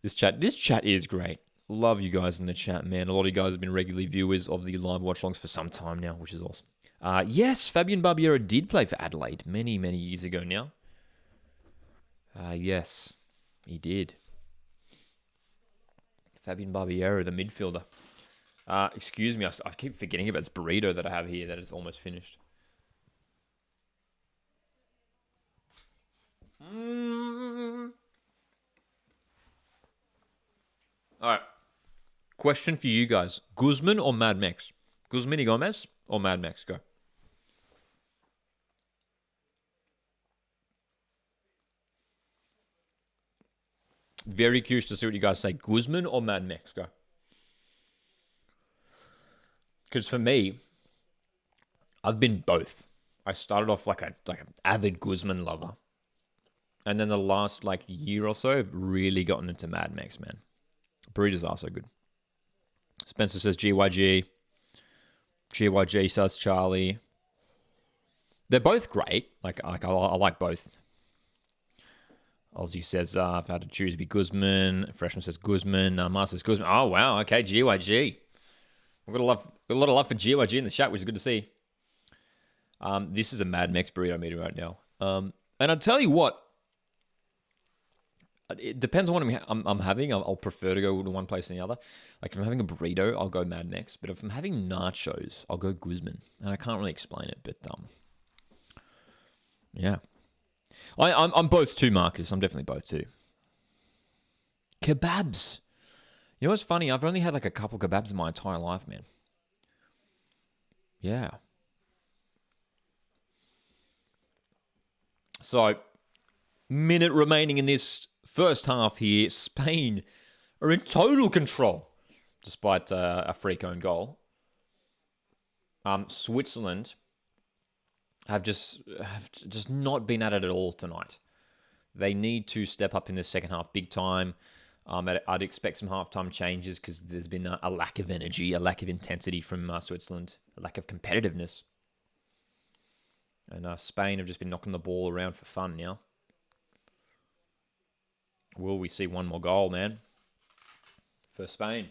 This chat is great. Love you guys in the chat, man. A lot of you guys have been regularly viewers of the live watch-alongs for some time now, which is awesome. Yes, Fabian Barbiero did play for Adelaide many years ago now. Yes, he did. Fabian Barbiero, the midfielder. Excuse me, I keep forgetting about this burrito that I have here that is almost finished. All right. Question for you guys. Guzman or Mad Max? Guzman y Gomez or Mad Max? Go. Very curious to see what you guys say. Guzman or Mad Max? Go. Because for me, I've been both. I started off like an avid Guzman lover. And then the last year or so, I've really gotten into Mad Max, man. Burritos are so good. Spencer says GYG. GYG says Charlie. They're both great. I like both. Aussie says, if I had to choose, it'd be Guzman. Freshman says Guzman. Mars says Guzman. Oh, wow. Okay, GYG. We've got a lot of love for GYG in the chat, which is good to see. This is a Mad Max burrito meter right now. And I'll tell you what. It depends on what I'm having. I'll prefer to go to one place than the other. If I'm having a burrito, I'll go Mad Max. But if I'm having nachos, I'll go Guzman. And I can't really explain it, but yeah. I'm both too, Marcus. I'm definitely both too. Kebabs. You know what's funny? I've only had a couple kebabs in my entire life, man. Yeah. So, minute remaining in this first half here. Spain are in total control, despite a freak own goal. Switzerland have just not been at it at all tonight. They need to step up in the second half big time. I'd expect some halftime changes because there's been a lack of energy, a lack of intensity from Switzerland, a lack of competitiveness. And Spain have just been knocking the ball around for fun now. Will we see one more goal, man? For Spain.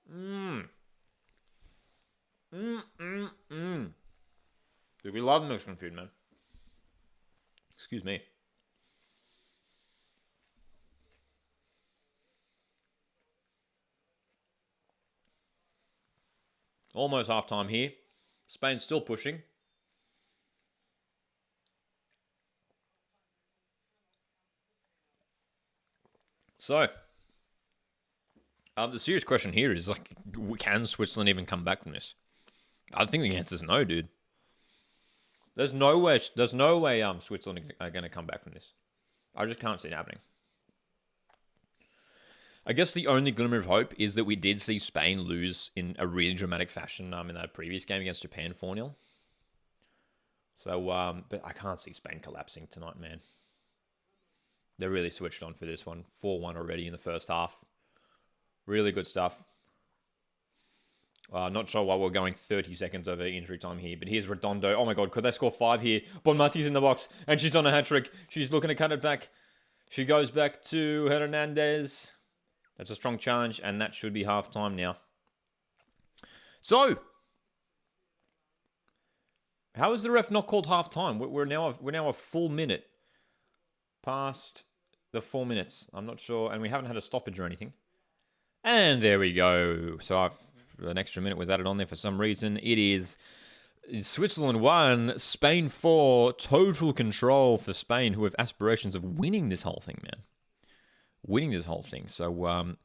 Dude, we love Mexican food, man. Excuse me. Almost halftime here. Spain's still pushing. So, the serious question here is like, can Switzerland even come back from this? I think the answer is no, dude. There's no way. Switzerland are going to come back from this. I just can't see it happening. I guess the only glimmer of hope is that we did see Spain lose in a really dramatic fashion in that previous game against Japan 4-0. So, but I can't see Spain collapsing tonight, man. They're really switched on for this one. 4-1 already in the first half. Really good stuff. Not sure why we're going 30 seconds over injury time here, but here's Redondo. Oh my god, could they score 5 here? Bonmati's in the box, and she's on a hat-trick. She's looking to cut it back. She goes back to Hernandez. That's a strong challenge, and that should be half-time now. So, how is the ref not called half-time? We're now a full minute past the 4 minutes. I'm not sure, and we haven't had a stoppage or anything. And there we go. So an extra minute was added on there for some reason. It is Switzerland 1, Spain 4. Total control for Spain, who have aspirations of winning this whole thing, man. Winning this whole thing. So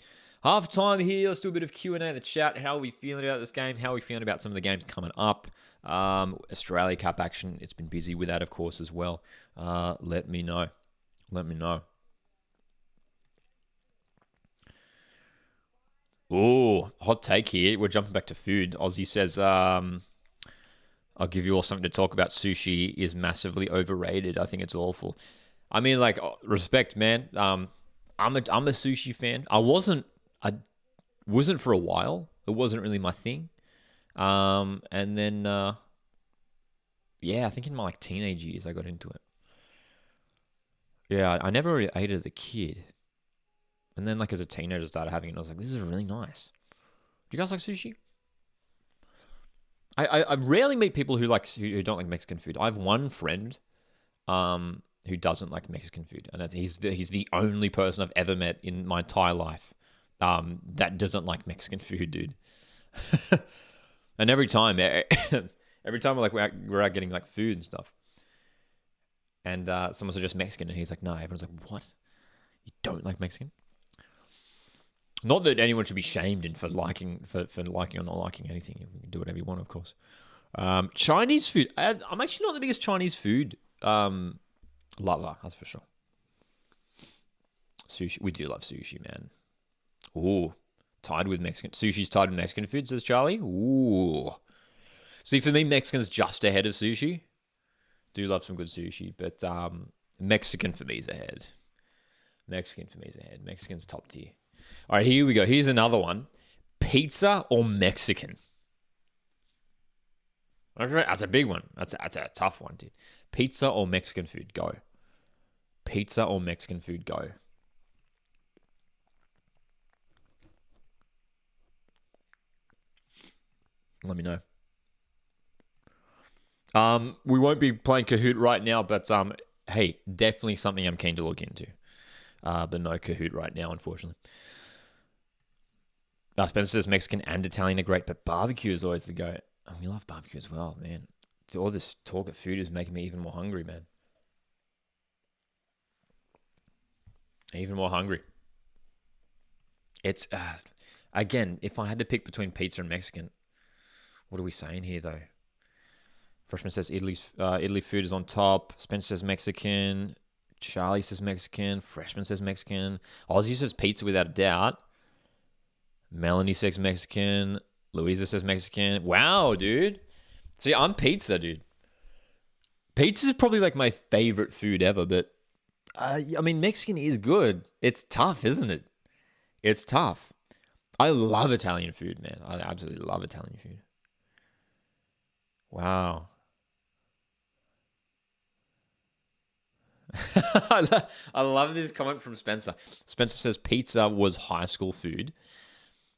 half time here. Let's do a bit of Q&A in the chat. How are we feeling about this game? How are we feeling about some of the games coming up? Australia Cup action. It's been busy with that, of course, as well. Let me know. Let me know. Oh, hot take here. We're jumping back to food. Aussie says, I'll give you all something to talk about. Sushi is massively overrated. I think it's awful. I mean, like, respect, man. I'm a sushi fan. I wasn't for a while. It wasn't really my thing. And then, I think in my like teenage years, I got into it. Yeah, I never really ate it as a kid. And then, like, as a teenager, I started having it, and I was like, this is really nice. Do you guys like sushi? I rarely meet people who don't like Mexican food. I have one friend who doesn't like Mexican food, and he's the only person I've ever met in my entire life that doesn't like Mexican food, dude. And every time we're out getting like food and stuff, and someone suggests Mexican, and he's like, no. Everyone's like, what? You don't like Mexican? Not that anyone should be shamed for liking or not liking anything. You can do whatever you want, of course. Chinese food. I'm actually not the biggest Chinese food lover, that's for sure. Sushi. We do love sushi, man. Ooh. Tied with Mexican. Sushi's tied with Mexican food, says Charlie. Ooh. See, for me, Mexican's just ahead of sushi. Do love some good sushi, but Mexican for me is ahead. Mexican's top tier. All right, here we go. Here's another one. Pizza or Mexican? That's a big one. That's a tough one, dude. Pizza or Mexican food? Go. Pizza or Mexican food? Go. Let me know. We won't be playing Kahoot right now, but hey, definitely something I'm keen to look into. But no Kahoot right now, unfortunately. Spencer says Mexican and Italian are great, but barbecue is always the go. Oh, we love barbecue as well, man. All this talk of food is making me even more hungry, man. Even more hungry. It's, again, if I had to pick between pizza and Mexican, what are we saying here, though? Freshman says Italy food is on top. Spencer says Mexican. Charlie says Mexican. Freshman says Mexican. Ozzy says pizza without a doubt. Melanie says Mexican. Louisa says Mexican. Wow, dude. See, I'm pizza, dude. Pizza is probably like my favorite food ever, but I mean, Mexican is good. It's tough, isn't it? It's tough. I love Italian food, man. I absolutely love Italian food. Wow. I love this comment from Spencer. Spencer says pizza was high school food.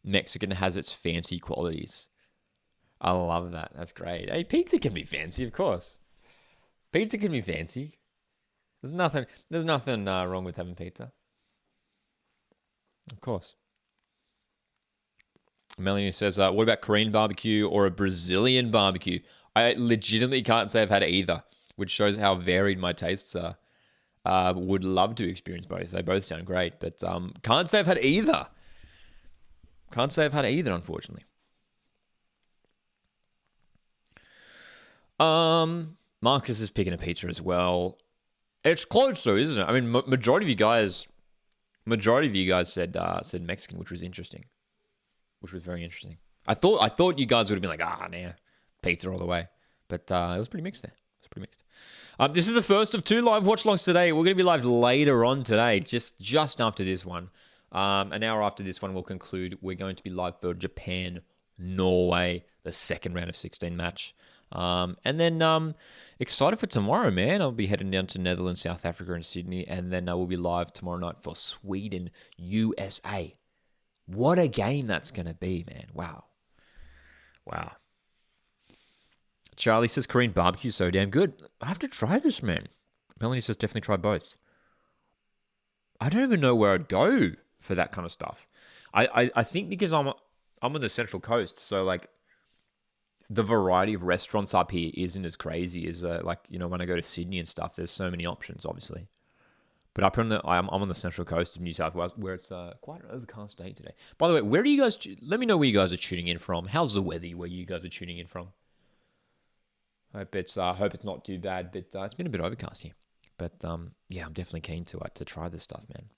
Mexican has its fancy qualities. I love that. That's great. Hey, pizza can be fancy, of course. Pizza can be fancy. There's nothing wrong with having pizza. Of course. Melanie says, what about Korean barbecue or a Brazilian barbecue? I legitimately can't say I've had either, which shows how varied my tastes are. Would love to experience both. They both sound great, but can't say I've had either. Can't say I've had either, unfortunately. Marcus is picking a pizza as well. It's close though, isn't it? I mean, majority of you guys said Mexican, which was interesting. Which was very interesting. I thought you guys would have been like, nah, pizza all the way. But it was pretty mixed there. This is the first of 2 live watch-alongs today. We're going to be live later on today, just after this one. An hour after this one, we'll conclude. We're going to be live for Japan, Norway, the second round of 16 match. And then excited for tomorrow, man. I'll be heading down to Netherlands, South Africa, and Sydney. And then we'll be live tomorrow night for Sweden, USA. What a game that's going to be, man. Wow. Charlie says Korean barbecue so damn good. I have to try this, man. Melanie says definitely try both. I don't even know where I'd go for that kind of stuff. I think because I'm on the Central Coast, so like the variety of restaurants up here isn't as crazy as when I go to Sydney and stuff. There's so many options, obviously. But I'm on the Central Coast of New South Wales, where it's quite an overcast day today. By the way, where are you guys? Let me know where you guys are tuning in from. How's the weather where you guys are tuning in from? Hope it's not too bad, but it's been a bit overcast here. But yeah, I'm definitely keen to try this stuff, man.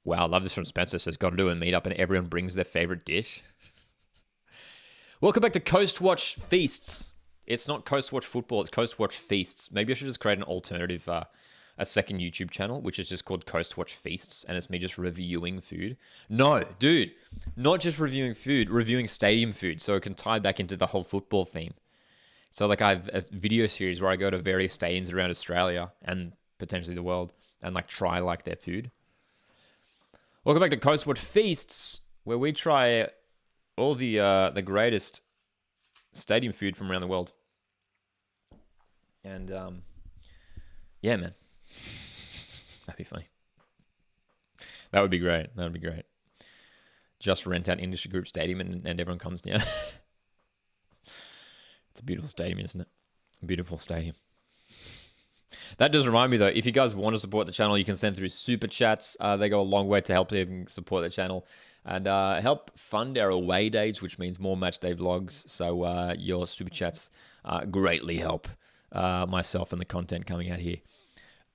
Wow, I love this from Spencer. Says, got to do a meetup and everyone brings their favorite dish. Welcome back to Coast Watch Feasts. It's not Coast Watch Football, it's Coast Watch Feasts. Maybe I should just create an alternative, a second YouTube channel, which is just called Coast Watch Feasts, and it's me just reviewing food. No, dude, not just reviewing food, reviewing stadium food, so it can tie back into the whole football theme. So like I have a video series where I go to various stadiums around Australia and potentially the world and like try like their food. Welcome back to Coast Watch Feasts, where we try all the greatest stadium food from around the world. And yeah, man, that'd be funny. That would be great. Just rent out Industry Group Stadium and everyone comes down. It's a beautiful stadium, isn't it? A beautiful stadium. That does remind me, though, if you guys want to support the channel, you can send through super chats. They go a long way to help you support the channel and help fund our away days, which means more match day vlogs. So your super chats greatly help myself and the content coming out here.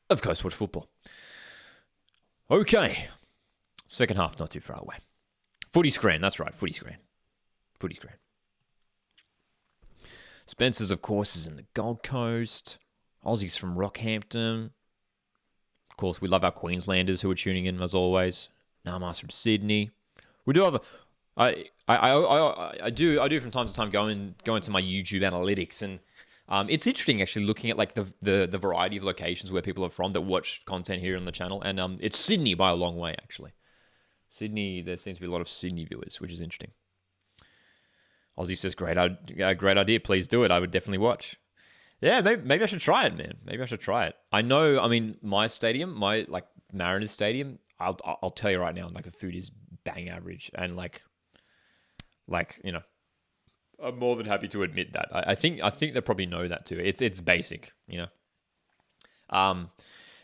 Of course, watch football. Okay. Second half, not too far away. Footy screen, that's right, footy screen. Spencer's, of course, is in the Gold Coast. Aussies from Rockhampton. Of course, we love our Queenslanders who are tuning in, as always. Namas from Sydney. We do have I do from time to time go into my YouTube analytics, and it's interesting actually looking at like the variety of locations where people are from that watch content here on the channel, and it's Sydney by a long way actually. Sydney, there seems to be a lot of Sydney viewers, which is interesting. Aussie says, great idea. Please do it. I would definitely watch. Yeah, maybe I should try it, man. Maybe I should try it. I know, I mean, my stadium, my like Mariners stadium, I'll tell you right now, like the food is bang average. And like, you know, I'm more than happy to admit that. I think they probably know that too. It's basic, you know.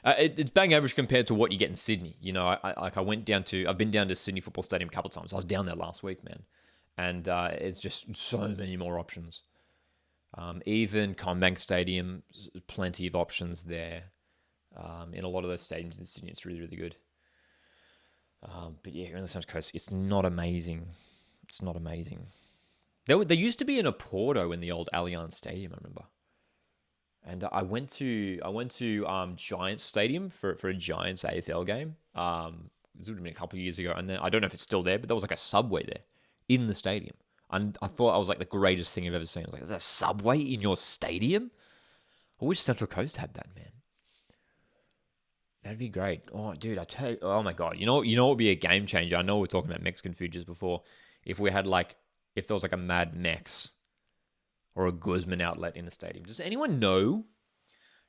It's bang average compared to what you get in Sydney. You know, I've been down to Sydney Football Stadium a couple of times. I was down there last week, man. And it's just so many more options. Even Combank Stadium, plenty of options there. In a lot of those stadiums in Sydney, it's really, really good. But yeah, here on the Central Coast, it's not amazing. It's not amazing. There used to be an Oporto in the old Allianz Stadium, I remember. And I went to Giants Stadium for a Giants AFL game. This would have been a couple of years ago. And then I don't know if it's still there, but there was like a Subway there in the stadium. And I thought I was like the greatest thing I've ever seen. I was like, is there a Subway in your stadium? I wish Central Coast had that, man. That'd be great. Oh, dude, I tell you, oh my God. You know what would be a game changer? I know we were talking about Mexican food just before. If there was like a Mad Mex or a Guzman outlet in a stadium. Does anyone know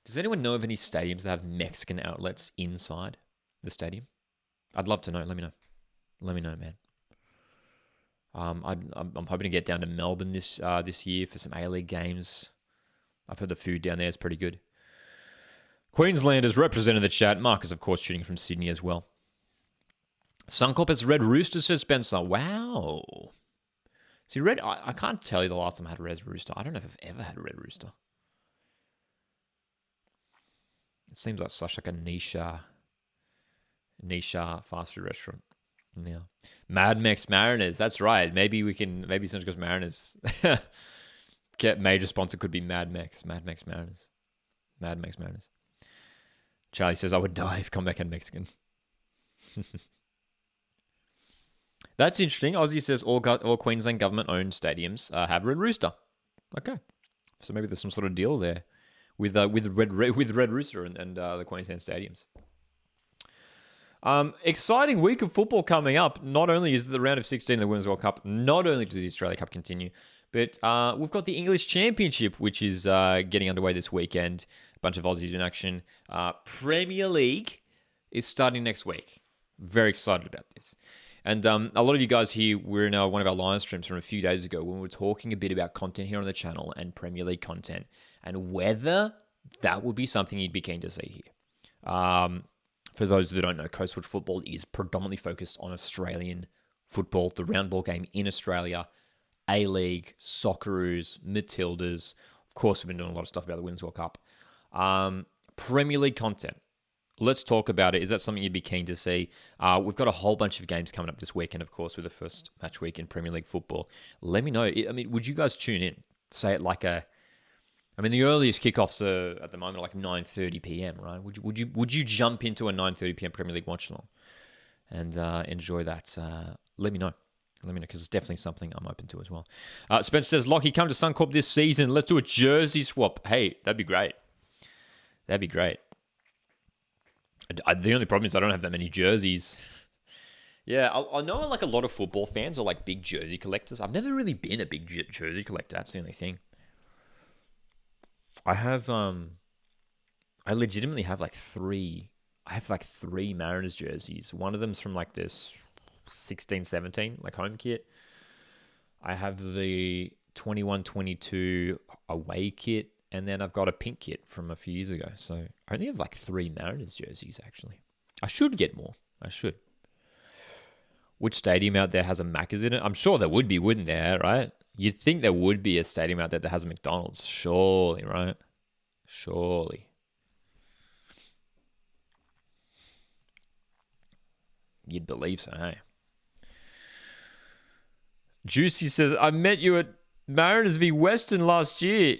of any stadiums that have Mexican outlets inside the stadium? I'd love to know. Let me know, man. I'm hoping to get down to Melbourne this year for some A-League games. I've heard the food down there is pretty good. Queenslanders represented the chat. Marcus, of course, shooting from Sydney as well. Suncorp has Red Rooster, says Spencer. Wow. See, I can't tell you the last time I had a Red Rooster. I don't know if I've ever had a Red Rooster. It seems like such like a niche fast food restaurant. Yeah. Mad Max Mariners. That's right. Maybe Central Coast Mariners get major sponsor could be Mad Max Mariners. Mad Max Mariners. Charlie says, I would die if Comeback had Mexican. That's interesting. Aussie says all Queensland government-owned stadiums have Red Rooster. Okay. So maybe there's some sort of deal there with Red Rooster and the Queensland stadiums. Exciting week of football coming up. Not only is the round of 16 of the Women's World Cup, not only does the Australia Cup continue, but we've got the English Championship, which is getting underway this weekend. A bunch of Aussies in action. Premier League is starting next week. Very excited about this. And a lot of you guys here were in one of our live streams from a few days ago when we were talking a bit about content here on the channel and Premier League content and whether that would be something you'd be keen to see here. For those that don't know, Coastwatch Football is predominantly focused on Australian football, the round ball game in Australia, A-League, Socceroos, Matildas. Of course, we've been doing a lot of stuff about the Women's World Cup. Premier League content. Let's talk about it. Is that something you'd be keen to see? We've got a whole bunch of games coming up this weekend, of course, with the first match week in Premier League football. Let me know. I mean, would you guys tune in? Say it like the earliest kickoffs are at the moment like 9:30 p.m. Right? Would you jump into a 9:30 p.m. Premier League watchalong and enjoy that? Let me know. Let me know because it's definitely something I'm open to as well. Spencer says, Lockie, come to Suncorp this season. Let's do a jersey swap. Hey, that'd be great. That'd be great. The only problem is I don't have that many jerseys. Yeah, I know like a lot of football fans are like big jersey collectors. I've never really been a big jersey collector. That's the only thing. I have, I legitimately have like three Mariners jerseys. One of them's from like this 16-17, like home kit. I have the 21-22 away kit. And then I've got a pink kit from a few years ago. So I only have like 3 Mariners jerseys, actually. I should get more. I should. Which stadium out there has a Macca's in it? I'm sure there would be, wouldn't there, right? You'd think there would be a stadium out there that has a McDonald's. Surely, right? Surely. You'd believe so, hey? Juicy says, I met you at Mariners v Western last year.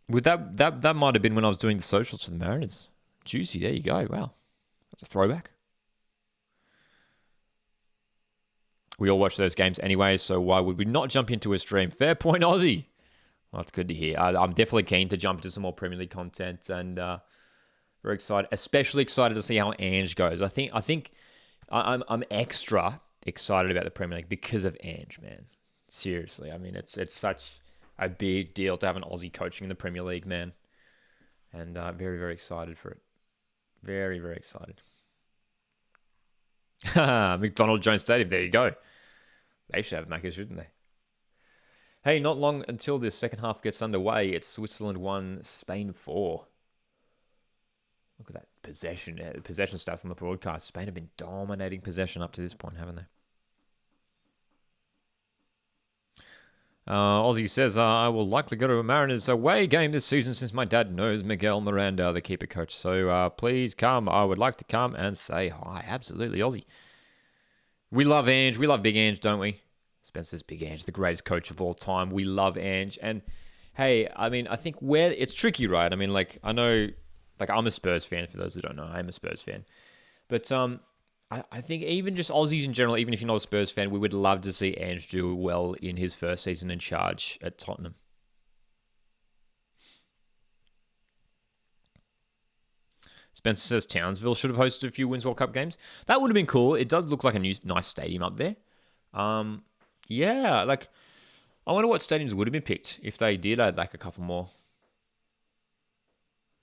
With that might have been when I was doing the socials for the Mariners. Juicy, there you go. Wow. That's a throwback. We all watch those games anyway, so why would we not jump into a stream? Fair point, Aussie. Well, that's good to hear. I'm definitely keen to jump into some more Premier League content and very excited, especially excited to see how Ange goes. I think I'm extra excited about the Premier League because of Ange, man. Seriously. I mean, it's such a big deal to have an Aussie coaching in the Premier League, man. And very, very excited for it. Very, very excited. McDonald Jones Stadium, there you go. They should have Macca's, shouldn't they? Hey, not long until the second half gets underway. It's Switzerland 1, Spain 4. Look at that possession stats on the broadcast. Spain have been dominating possession up to this point, haven't they? Aussie says, I will likely go to a Mariners away game this season since my dad knows Miguel Miranda, the keeper coach. So please come. I would like to come and say hi. Absolutely, Aussie. We love Ange. We love Big Ange, don't we? Spencer says Big Ange, the greatest coach of all time. We love Ange. And hey, I mean, I think where it's tricky, right? I mean, like, I know, like, I'm a Spurs fan. For those that don't know, I'm a Spurs fan. But I think even just Aussies in general, even if you're not a Spurs fan, we would love to see Ange do well in his first season in charge at Tottenham. Spencer says Townsville should have hosted a few Women's World Cup games. That would have been cool. It does look like a nice stadium up there. Yeah, like, I wonder what stadiums would have been picked if they did add like a couple more.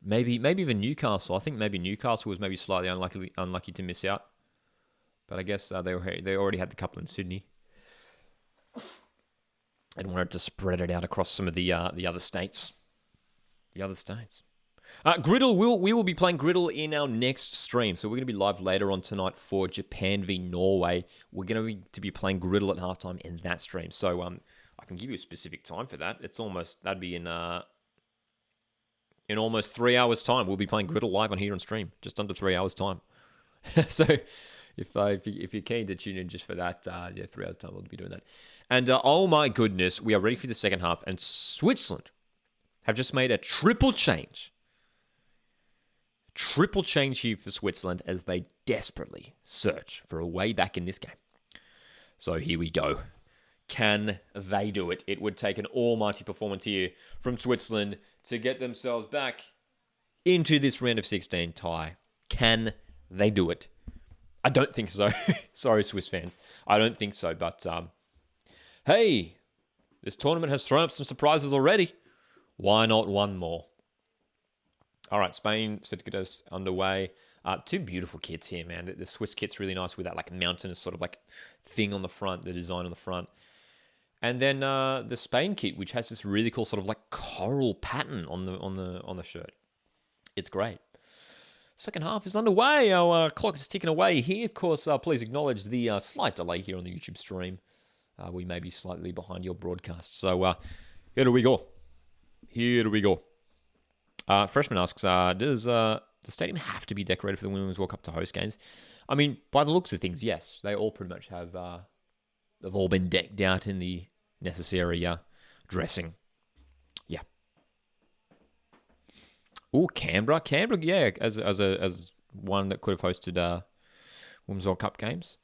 Maybe even Newcastle. I think maybe Newcastle was maybe slightly unlucky to miss out. But I guess they already had the couple in Sydney and wanted to spread it out across some of the other states. The other states. Griddle, we will be playing Griddle in our next stream. So we're going to be live later on tonight for Japan v Norway. We're going to be playing Griddle at halftime in that stream. So I can give you a specific time for that. That'd be in almost 3 hours' time. We'll be playing Griddle live on here on stream, just under 3 hours' time. So if you're keen to tune in just for that, 3 hours' time we'll be doing that. And oh my goodness, we are ready for the second half. And Switzerland have just made a triple change. Triple change here for Switzerland as they desperately search for a way back in this game. So here we go. Can they do it? It would take an almighty performance here from Switzerland to get themselves back into this round of 16 tie. Can they do it? I don't think so. Sorry, Swiss fans. I don't think so. But hey, this tournament has thrown up some surprises already. Why not one more? All right, Spain set to get us underway. Two beautiful kits here, man. The Swiss kit's really nice with that like mountainous sort of like thing on the front, the design on the front. And then the Spain kit, which has this really cool sort of like coral pattern on the shirt. It's great. Second half is underway. Our clock is ticking away here. Of course, please acknowledge the slight delay here on the YouTube stream. We may be slightly behind your broadcast. So here we go. Here we go. Freshman asks, does the stadium have to be decorated for the Women's World Cup to host games? I mean, by the looks of things, yes. They all pretty much have... they've all been decked out in the necessary dressing. Yeah. Oh, Canberra. Canberra, yeah, as one that could have hosted Women's World Cup games.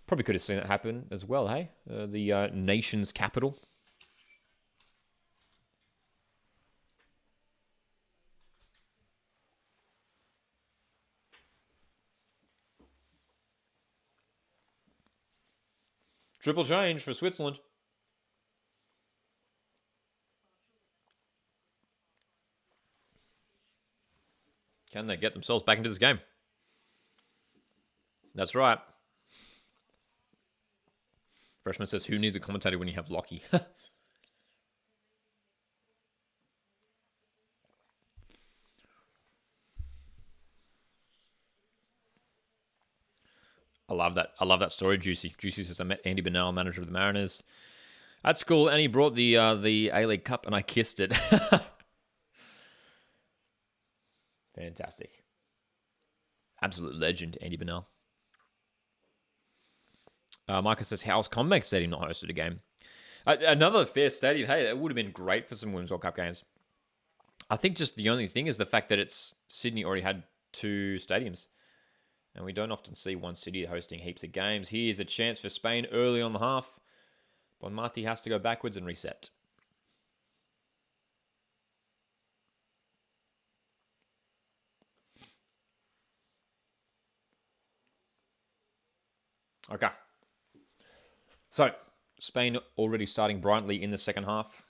Probably could have seen it happen as well, hey? The nation's capital. Triple change for Switzerland. Can they get themselves back into this game? That's right. Freshman says, who needs a commentator when you have Lockie? I love that. I love that story, Juicy. Juicy says, I met Andy Bernal, manager of the Mariners, at school, and he brought the A-League Cup, and I kissed it. Fantastic. Absolute legend, Andy Bernal. Micah says, how's Combank Stadium not hosted a game? Another fair stadium. Hey, that would have been great for some Women's World Cup games. I think just the only thing is the fact that Sydney already had two stadiums. And we don't often see one city hosting heaps of games. Here's a chance for Spain early on the half. Bonmati has to go backwards and reset. Okay. So, Spain already starting brightly in the second half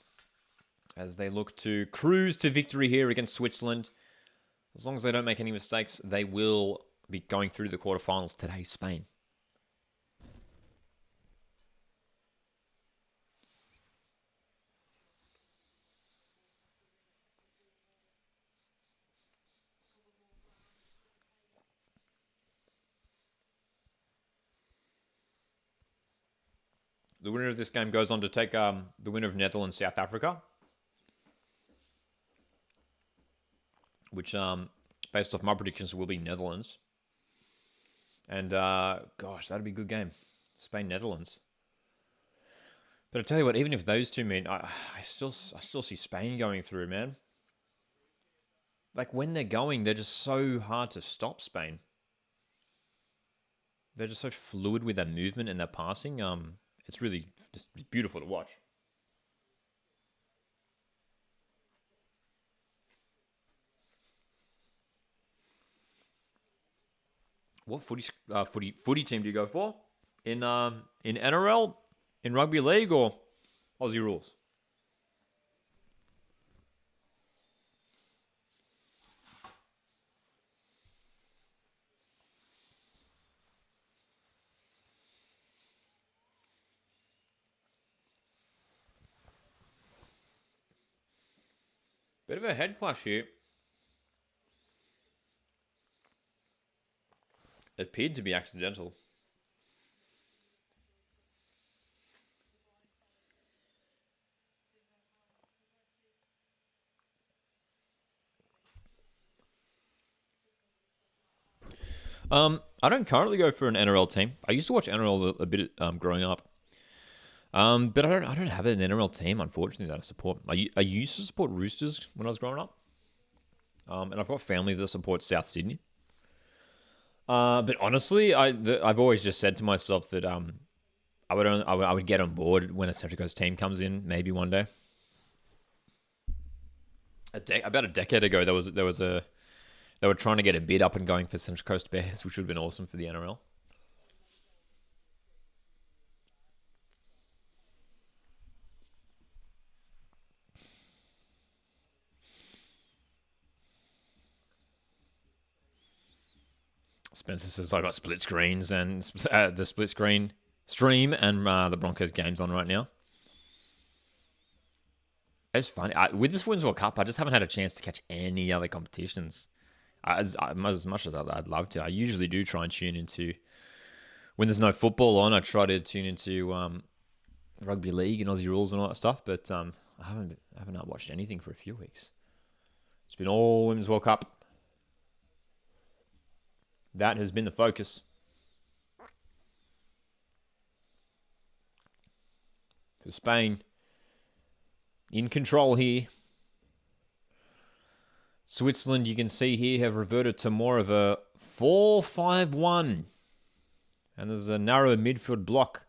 as they look to cruise to victory here against Switzerland. As long as they don't make any mistakes, they will be going through the quarterfinals today, Spain. The winner of this game goes on to take the winner of Netherlands, South Africa. Which, based off my predictions, will be Netherlands. And, gosh, that'd be a good game. Spain, Netherlands. But I tell you what, even if those two meet, I still see Spain going through, man. Like, when they're going, they're just so hard to stop, Spain. They're just so fluid with their movement and their passing. It's really just beautiful to watch. What footy team do you go for? In NRL, in rugby league, or Aussie rules? Bit of a head clash here. Appeared to be accidental. I don't currently go for an NRL team. I used to watch NRL a bit growing up. But I don't have an NRL team, unfortunately, that I support. I used to support Roosters when I was growing up. And I've got family that supports South Sydney. But honestly, I've always just said to myself that I would get on board when a Central Coast team comes in, maybe one day. About a decade ago, they were trying to get a bid up and going for Central Coast Bears, which would have been awesome for the NRL. Spencer says I got split screens and the split screen stream and the Broncos games on right now. It's funny. With this Women's World Cup, I just haven't had a chance to catch any other competitions. As much as I'd love to. I usually do try and tune into, when there's no football on, I try to tune into rugby league and Aussie rules and all that stuff, but I haven't watched anything for a few weeks. It's been all Women's World Cup. That has been the focus. For Spain, in control here. Switzerland, you can see here, have reverted to more of a 4-5-1. And there's a narrow midfield block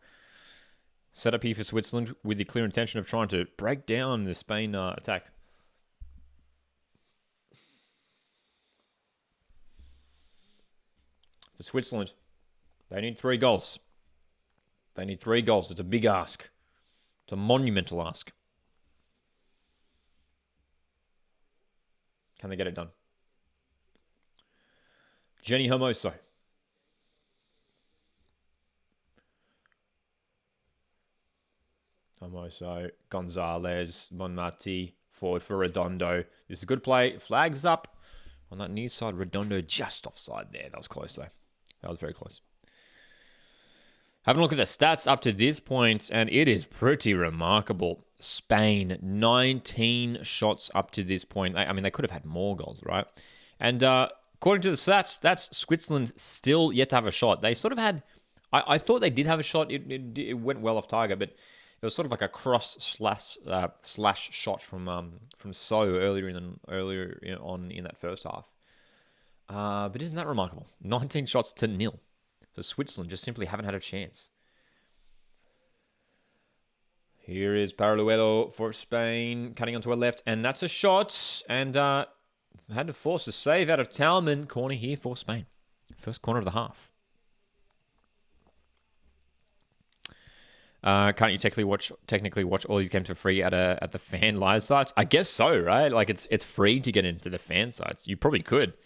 set up here for Switzerland with the clear intention of trying to break down the Spain attack. For Switzerland, they need 3 goals. They need 3 goals. It's a big ask. It's a monumental ask. Can they get it done? Jenny Hermoso. Gonzalez, Bonmati, forward for Redondo. This is a good play. Flags up on that near side. Redondo just offside there. That was close though. That was very close. Having a look at the stats up to this point, and it is pretty remarkable. Spain, 19 shots up to this point. I mean, they could have had more goals, right? And according to the stats, that's Switzerland still yet to have a shot. They sort of had... I thought they did have a shot. It went well off target, but it was sort of like a cross slash shot from So earlier on in that first half. But isn't that remarkable? 19 shots to 0. So Switzerland just simply haven't had a chance. Here is Paraluelo for Spain, cutting onto a left, and that's a shot. And had to force a save out of Talman. Corner here for Spain. First corner of the half. Can't you technically watch all these games for free at the fan live sites? I guess so, right? Like it's free to get into the fan sites. You probably could.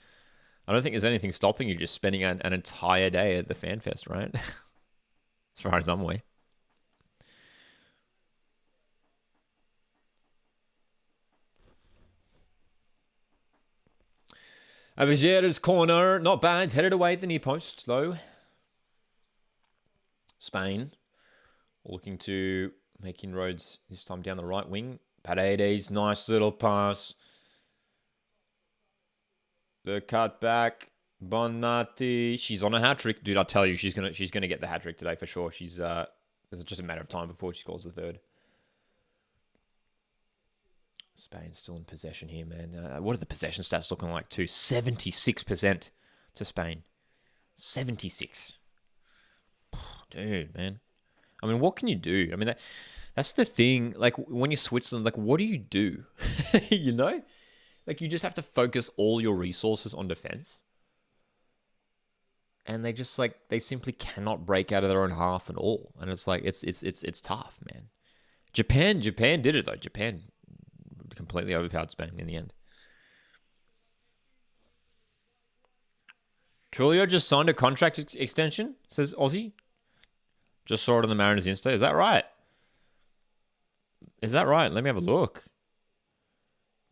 I don't think there's anything stopping you just spending an entire day at the Fan Fest, right? As far as I'm aware. Avigera's corner, not bad. Headed away at the near post, though. Spain looking to make inroads this time down the right wing. Paredes, nice little pass. The cut back, Bonmati. She's on a hat trick, dude. I tell you, she's gonna get the hat trick today for sure. It's just a matter of time before she scores the third. Spain's still in possession here, man. What are the possession stats looking like too? 76% to Spain. 76. Dude, man. I mean, what can you do? I mean, that's the thing. Like when you're Switzerland, like what do you do? You know. Like, you just have to focus all your resources on defense. And they simply cannot break out of their own half at all. And it's like, it's tough, man. Japan did it, though. Japan completely overpowered Spain in the end. Trulio just signed a contract extension, says Aussie. Just saw it on the Mariners Insta. Is that right? Let me have a look.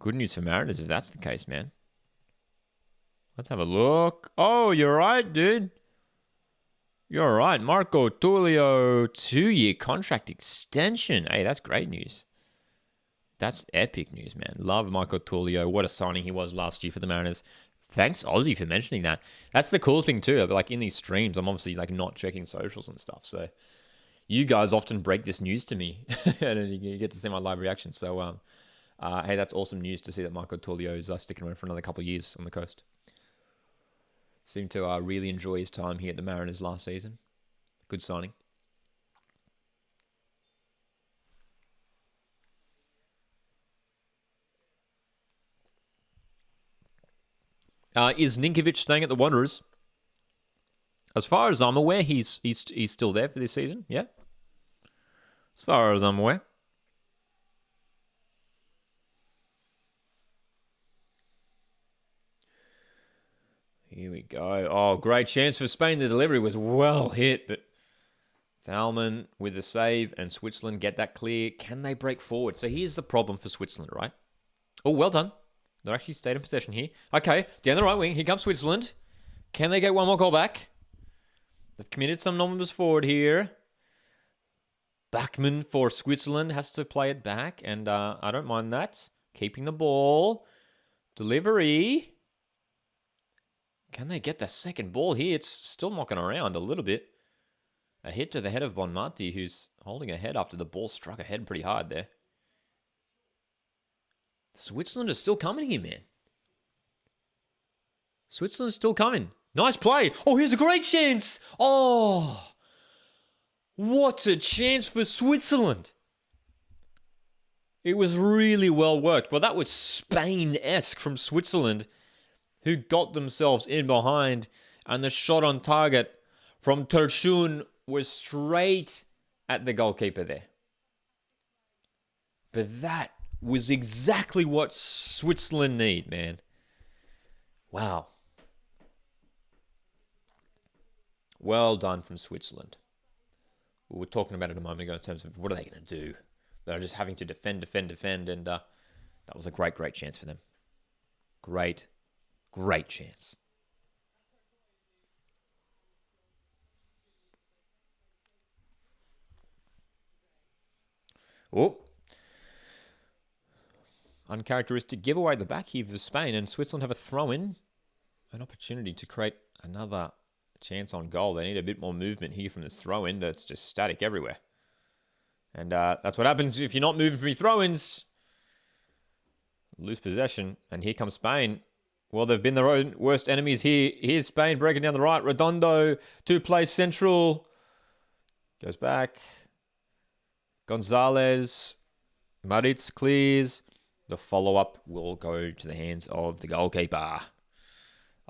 good news for Mariners if that's the case, man. Let's have a look. Oh, you're right, dude. You're right. Marco Tullio, 2-year contract extension. Hey, that's great news. That's epic news, man. Love Marco Tullio. What a signing he was last year for the Mariners. Thanks, Aussie, for mentioning that. That's the cool thing, too. Like, in these streams, I'm obviously, like, not checking socials and stuff. So, you guys often break this news to me. And you get to see my live reaction. So, hey, that's awesome news to see that Marco Tullio is sticking around for another couple of years on the coast. Seemed to really enjoy his time here at the Mariners last season. Good signing. Is Ninkovic staying at the Wanderers? As far as I'm aware, he's still there for this season. Yeah. As far as I'm aware. Here we go. Oh, great chance for Spain. The delivery was well hit, but Thalmann with the save and Switzerland get that clear. Can they break forward? So here's the problem for Switzerland, right? Oh, well done. They're actually stayed in possession here. Okay, down the right wing. Here comes Switzerland. Can they get one more goal back? They've committed some numbers forward here. Bachmann for Switzerland has to play it back, and I don't mind that. Keeping the ball. Delivery. Can they get the second ball here? It's still knocking around a little bit. A hit to the head of Bonmati, who's holding a head after the ball struck a head pretty hard there. Switzerland is still coming here, man. Switzerland's still coming. Nice play. Oh, here's a great chance. Oh, what a chance for Switzerland. It was really well worked. Well, that was Spain-esque from Switzerland, who got themselves in behind, and the shot on target from Tershun was straight at the goalkeeper there. But that was exactly what Switzerland need, man. Wow. Well done from Switzerland. We were talking about it a moment ago in terms of what are they going to do? They're just having to defend, and that was a great chance for them. Great chance. Oh. Uncharacteristic giveaway at the back here for Spain, and Switzerland have a throw-in. An opportunity to create another chance on goal. They need a bit more movement here from this throw-in that's just static everywhere. And that's what happens if you're not moving from your throw-ins. Lose possession, and here comes Spain. Well, they've been their own worst enemies here. Here's Spain breaking down the right. Redondo to play central. Goes back. Gonzalez. Maritz clears. The follow-up will go to the hands of the goalkeeper.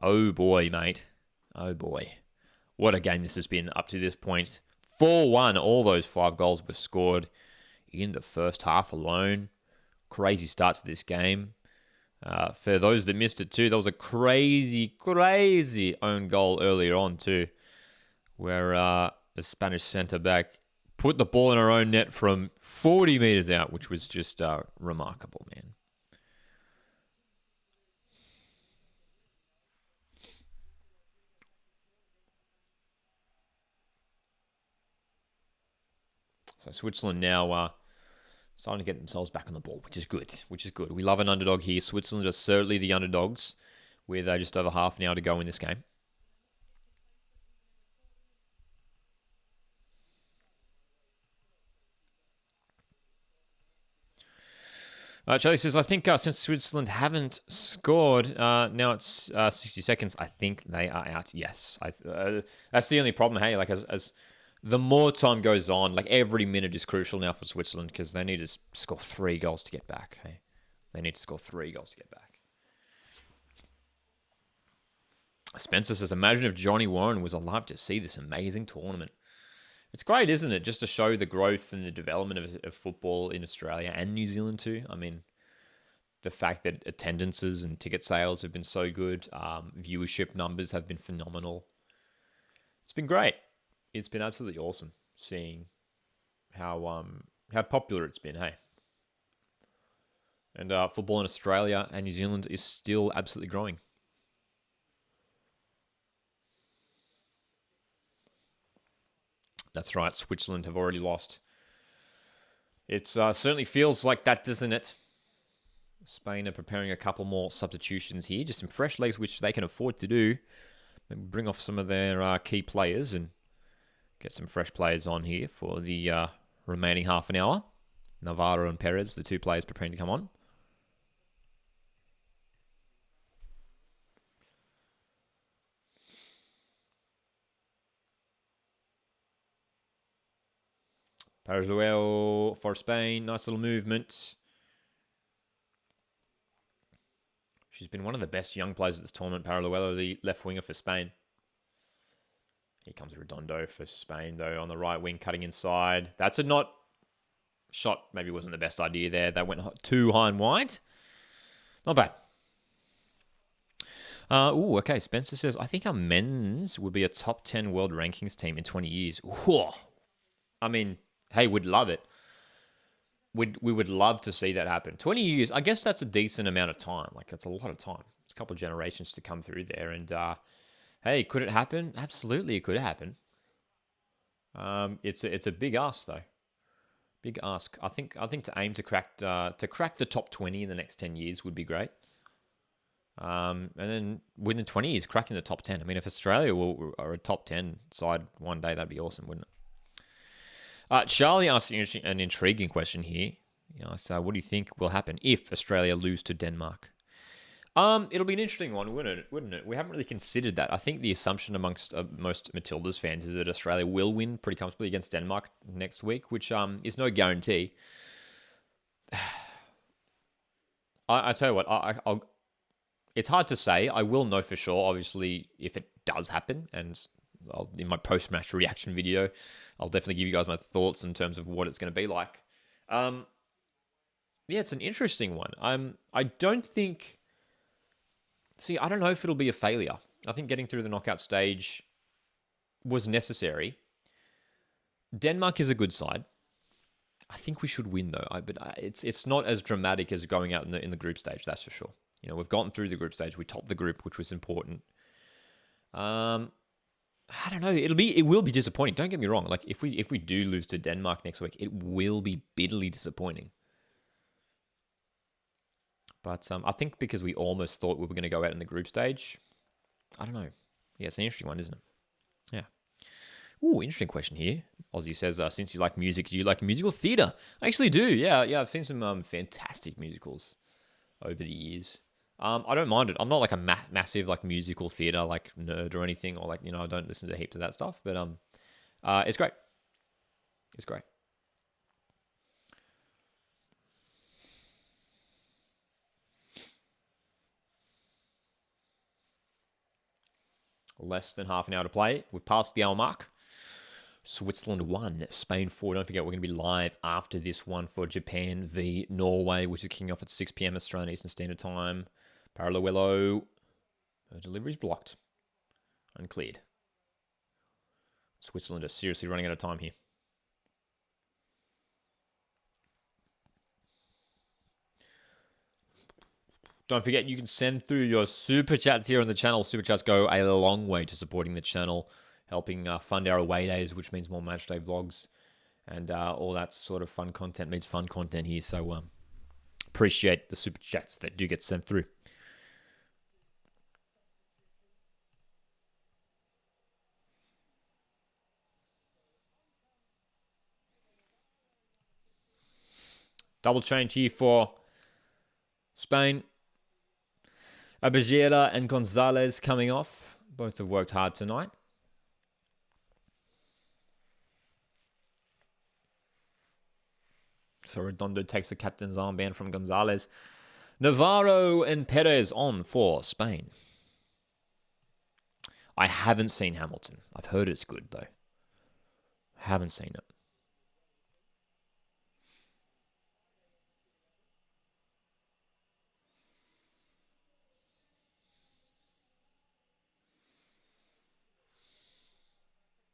Oh boy, mate. Oh boy. What a game this has been up to this point. 4-1. All those 5 goals were scored in the first half alone. Crazy start to this game. For those that missed it too, there was a crazy own goal earlier on too, where the Spanish centre-back put the ball in her own net from 40 metres out, which was just remarkable, man. So Switzerland now starting to get themselves back on the ball, which is good. We love an underdog here. Switzerland are certainly the underdogs with just over half an hour to go in this game. Charlie says, I think since Switzerland haven't scored, now it's 60 seconds, I think they are out. Yes. That's the only problem, hey? Like, as the more time goes on, like, every minute is crucial now for Switzerland because they need to score 3 goals to get back, hey? They need to score 3 goals to get back. Spencer says, imagine if Johnny Warren was alive to see this amazing tournament. It's great, isn't it? Just to show the growth and the development of football in Australia and New Zealand too. I mean, the fact that attendances and ticket sales have been so good, viewership numbers have been phenomenal. It's been great. It's been absolutely awesome seeing how popular it's been. Hey, And football in Australia and New Zealand is still absolutely growing. That's right, Switzerland have already lost. It certainly feels like that, doesn't it? Spain are preparing a couple more substitutions here, just some fresh legs, which they can afford to do. Maybe bring off some of their key players and get some fresh players on here for the remaining half an hour. Navarro and Perez, the two players preparing to come on. Parajuel for Spain. Nice little movement. She's been one of the best young players at this tournament, Parajuel, the left winger for Spain. Here comes Redondo for Spain, though, on the right wing, cutting inside. That's a not shot. Maybe wasn't the best idea there. They went too high and wide. Not bad. Okay. Spencer says, I think our men's would be a top 10 world rankings team in 20 years. Whoa. I mean, hey, we'd love it. We would love to see that happen. 20 years, I guess that's a decent amount of time. Like, that's a lot of time. It's a couple of generations to come through there. And, hey, could it happen? Absolutely, it could happen. It's a big ask, though. Big ask. I think to aim to crack the top 20 in the next 10 years would be great. And then within 20 years, cracking the top 10. I mean, if Australia are a top 10 side one day, that'd be awesome, wouldn't it? Charlie asked an intriguing question here. So what do you think will happen if Australia lose to Denmark? It'll be an interesting one, wouldn't it? We haven't really considered that. I think the assumption amongst most Matildas fans is that Australia will win pretty comfortably against Denmark next week, which is no guarantee. I tell you what, I'll. It's hard to say. I will know for sure, obviously, if it does happen, and in my post-match reaction video, I'll definitely give you guys my thoughts in terms of what it's going to be like. Yeah, it's an interesting one. I don't think... See, I don't know if it'll be a failure. I think getting through the knockout stage was necessary. Denmark is a good side. I think we should win, though. But it's not as dramatic as going out in the group stage, that's for sure. We've gotten through the group stage. We topped the group, which was important. I don't know. It will be disappointing. Don't get me wrong. Like if we do lose to Denmark next week, it will be bitterly disappointing. But I think because we almost thought we were going to go out in the group stage, I don't know. Yeah, it's an interesting one, isn't it? Yeah. Ooh, interesting question here. Ozzy says, since you like music, do you like musical theatre? I actually do. Yeah. I've seen some fantastic musicals over the years. I don't mind it. I'm not like a massive like musical theatre like nerd or anything, or like I don't listen to heaps of that stuff. But it's great. It's great. Less than half an hour to play. We've passed the hour mark. Switzerland 1, Spain 4. Don't forget, we're going to be live after this one for Japan v Norway, which is kicking off at 6 p.m. Australian Eastern Standard Time. Parajuel. Delivery's blocked. Uncleared. Switzerland are seriously running out of time here. Don't forget, you can send through your super chats here on the channel. Super chats go a long way to supporting the channel, helping fund our away days, which means more matchday vlogs, and all that sort of fun content means fun content here. So appreciate the super chats that do get sent through. Double change here for Spain. Abajera and Gonzalez coming off. Both have worked hard tonight. So Redondo takes the captain's armband from Gonzalez. Navarro and Perez on for Spain. I haven't seen Hamilton. I've heard it's good, though. Haven't seen it.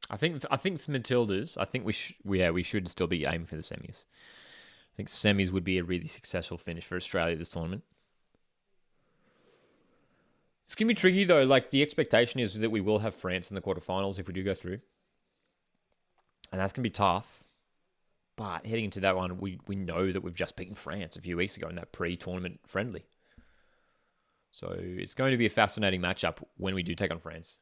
I think for Matildas, I think we should still be aiming for the semis. I think semis would be a really successful finish for Australia this tournament. It's going to be tricky, though. Like, the expectation is that we will have France in the quarterfinals if we do go through. And that's going to be tough. But heading into that one, we know that we've just beaten France a few weeks ago in that pre-tournament friendly. So it's going to be a fascinating matchup when we do take on France.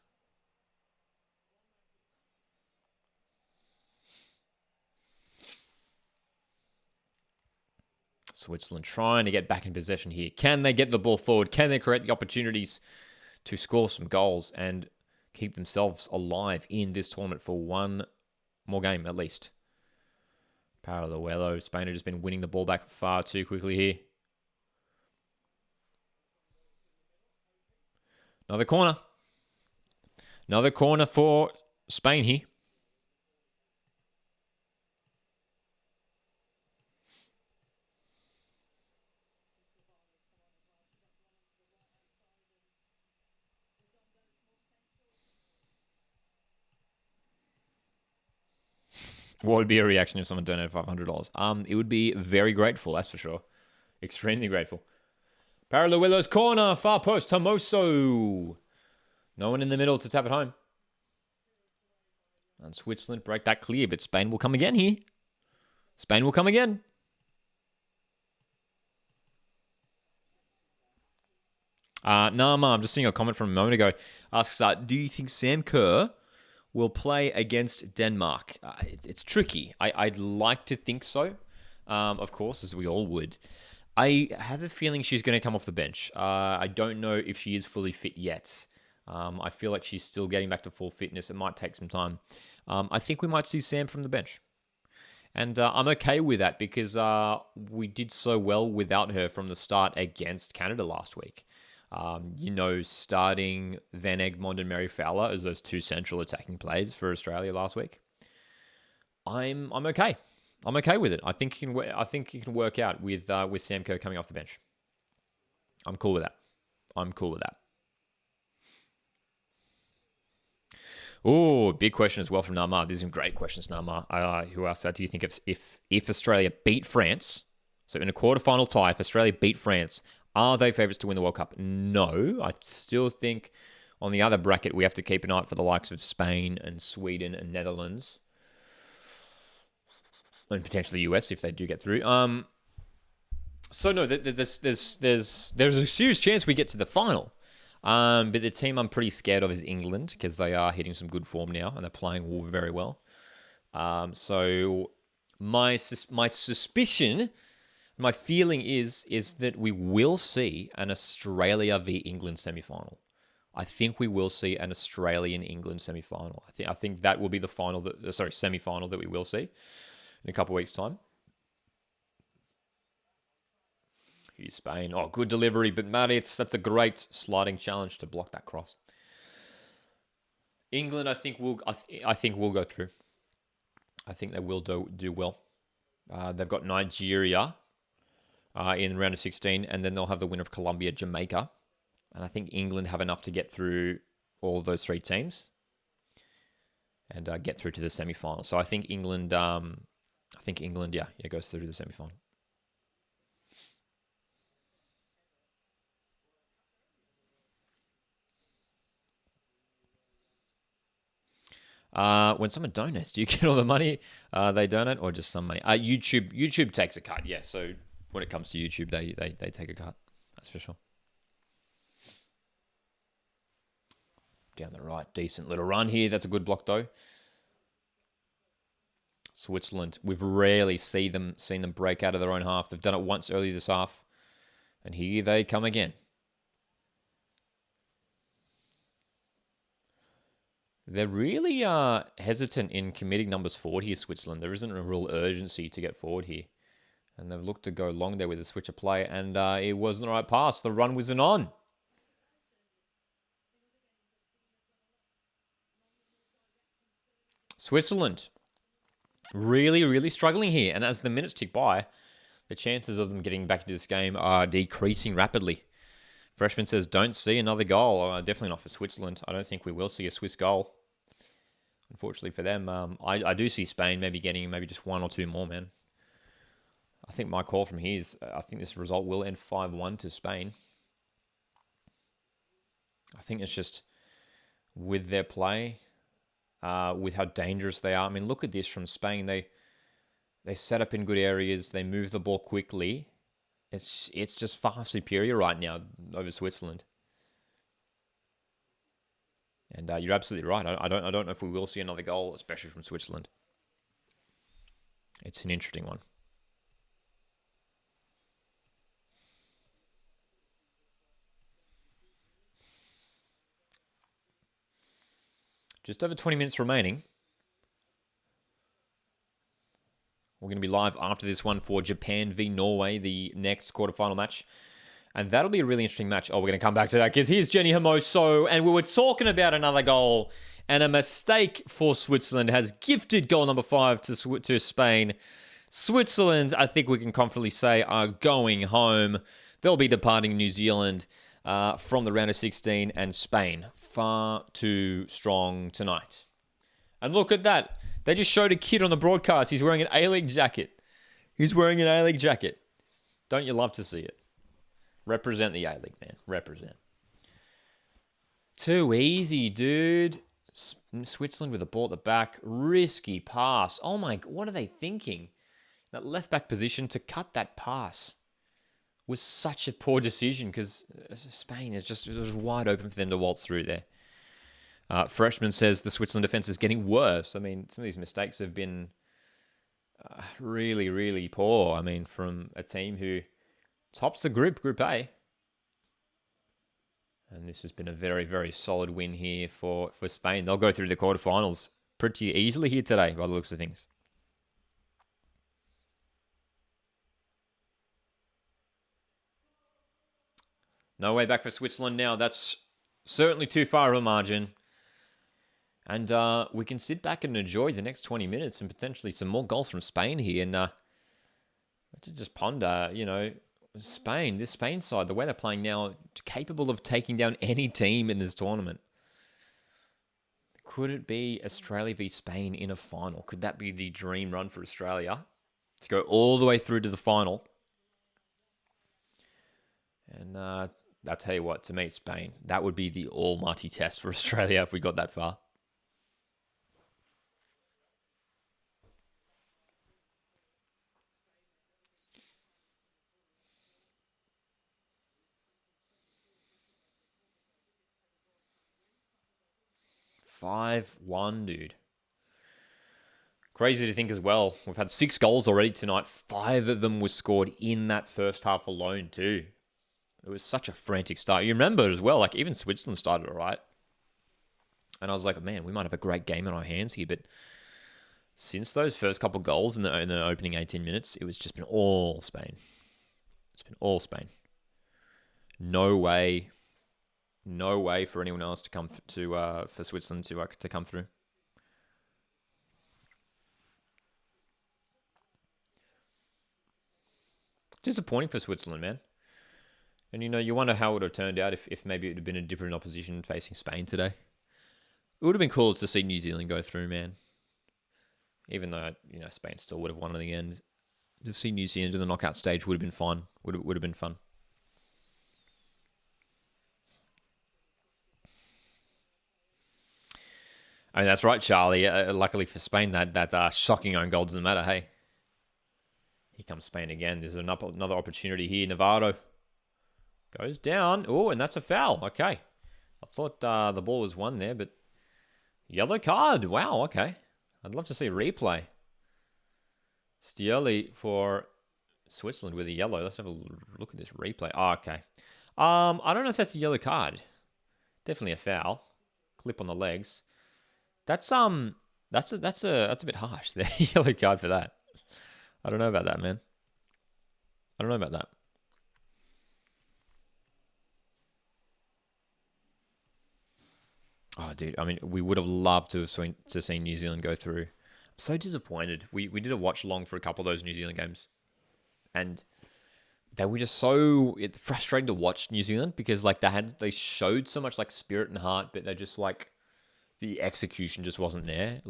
Switzerland trying to get back in possession here. Can they get the ball forward? Can they create the opportunities to score some goals and keep themselves alive in this tournament for one more game at least? Parallelo. Spain have just been winning the ball back far too quickly here. Another corner. Another corner for Spain here. What would be a reaction if someone donated $500? It would be very grateful, that's for sure. Extremely grateful. Parallel's corner, far post, Tomoso. No one in the middle to tap it home. And Switzerland break that clear, but Spain will come again here. Spain will come again. Nama, I'm just seeing a comment from a moment ago. Asks, do you think Sam Kerr will play against Denmark? It's tricky. I'd like to think so, of course, as we all would. I have a feeling she's going to come off the bench. I don't know if she is fully fit yet. I feel like she's still getting back to full fitness. It might take some time. I think we might see Sam from the bench. And I'm okay with that because we did so well without her from the start against Canada last week. Starting Van Egmond and Mary Fowler as those two central attacking players for Australia last week. I'm okay. I'm okay with it. I think you can work out with Sam Kerr coming off the bench. I'm cool with that. Oh, big question as well from Namar. These are some great questions, Namar. Who asked that? Do you think if Australia beat France, so in a quarterfinal tie, if Australia beat France, are they favourites to win the World Cup? No. I still think on the other bracket, we have to keep an eye out for the likes of Spain and Sweden and Netherlands. And potentially US if they do get through. So no, there's a serious chance we get to the final. But the team I'm pretty scared of is England because they are hitting some good form now and they're playing very well. So my suspicion, my feeling is that we will see an Australia v England semi-final. I think we will see an Australian-England semi-final. I think that will be the semi-final that we will see in a couple of weeks' time. Here's Spain. Oh, good delivery, but that's a great sliding challenge to block that cross. England, I think will go through. I think they will do well. They've got Nigeria in the round of 16, and then they'll have the winner of Colombia, Jamaica. And I think England have enough to get through all of those three teams and get through to the semi-final. So I think England, goes through to the semi-final. When someone donates, do you get all the money they donate or just some money? YouTube takes a cut, yeah. So when it comes to YouTube, they take a cut. That's for sure. Down the right, decent little run here. That's a good block though. Switzerland, we've rarely seen them break out of their own half. They've done it once earlier this half, and here they come again. They're really hesitant in committing numbers forward here, Switzerland. There isn't a real urgency to get forward here. And they've looked to go long there with a switch of play, and it wasn't the right pass. The run wasn't on. Switzerland, really, really struggling here. And as the minutes tick by, the chances of them getting back into this game are decreasing rapidly. Freshman says, don't see another goal. Definitely not for Switzerland. I don't think we will see a Swiss goal. Unfortunately for them. I do see Spain maybe getting just one or two more, man. I think my call from here is I think this result will end 5-1 to Spain. I think it's just with their play, with how dangerous they are. I mean, look at this from Spain. They set up in good areas. They move the ball quickly. It's just far superior right now over Switzerland. And you're absolutely right. I don't know if we will see another goal, especially from Switzerland. It's an interesting one. Just over 20 minutes remaining. We're going to be live after this one for Japan v Norway, the next quarterfinal match. And that'll be a really interesting match. Oh, we're going to come back to that because here's Jenny Hermoso. And we were talking about another goal. And a mistake for Switzerland has gifted goal number 5 to Spain. Switzerland, I think we can confidently say, are going home. They'll be departing New Zealand from the round of 16, and Spain far too strong tonight. And look at that. They just showed a kid on the broadcast. He's wearing an A-League jacket. Don't you love to see it? Represent the A-League, man. Represent. Too easy, dude. Switzerland with the ball at the back. Risky pass. Oh my, what are they thinking? That left back position to cut that pass was such a poor decision because Spain it was wide open for them to waltz through there. Freshman says the Switzerland defense is getting worse. I mean, some of these mistakes have been really, really poor. I mean, from a team who tops the Group A. And this has been a very, very solid win here for Spain. They'll go through the quarterfinals pretty easily here today by the looks of things. No way back for Switzerland now. That's certainly too far of a margin. And we can sit back and enjoy the next 20 minutes and potentially some more goals from Spain here. And to just ponder, Spain, this Spain side, the way they're playing now, capable of taking down any team in this tournament. Could it be Australia v Spain in a final? Could that be the dream run for Australia? To go all the way through to the final. And I'll tell you what, to meet Spain, that would be the almighty test for Australia if we got that far. Five one, dude. Crazy to think as well. We've had 6 goals already tonight. 5 of them were scored in that first half alone too. It was such a frantic start. You remember as well, like even Switzerland started all right. And I was like, man, we might have a great game in our hands here. But since those first couple goals in the opening 18 minutes, it was just been all Spain. It's been all Spain. No way for anyone else to come for Switzerland to come through. Disappointing for Switzerland, man. And you wonder how it would have turned out if maybe it would have been a different opposition facing Spain today. It would have been cool to see New Zealand go through, man. Even though Spain still would have won in the end, to see New Zealand in the knockout stage would have been fun. Would have been fun. I mean, that's right, Charlie. Luckily for Spain, that shocking own goal doesn't matter. Hey, here comes Spain again. There's another opportunity here. Navarro goes down. Oh, and that's a foul. Okay. I thought the ball was won there, but yellow card. Wow, okay. I'd love to see a replay. Stioli for Switzerland with a yellow. Let's have a look at this replay. Oh, okay. I don't know if that's a yellow card. Definitely a foul. Clip on the legs. That's a bit harsh. The yellow card for that. I don't know about that, man. I don't know about that. Oh, dude. I mean, we would have loved to have seen New Zealand go through. I'm so disappointed. We did a watch along for a couple of those New Zealand games, and they were just so frustrating to watch New Zealand because they showed so much spirit and heart, but they're just the execution just wasn't there.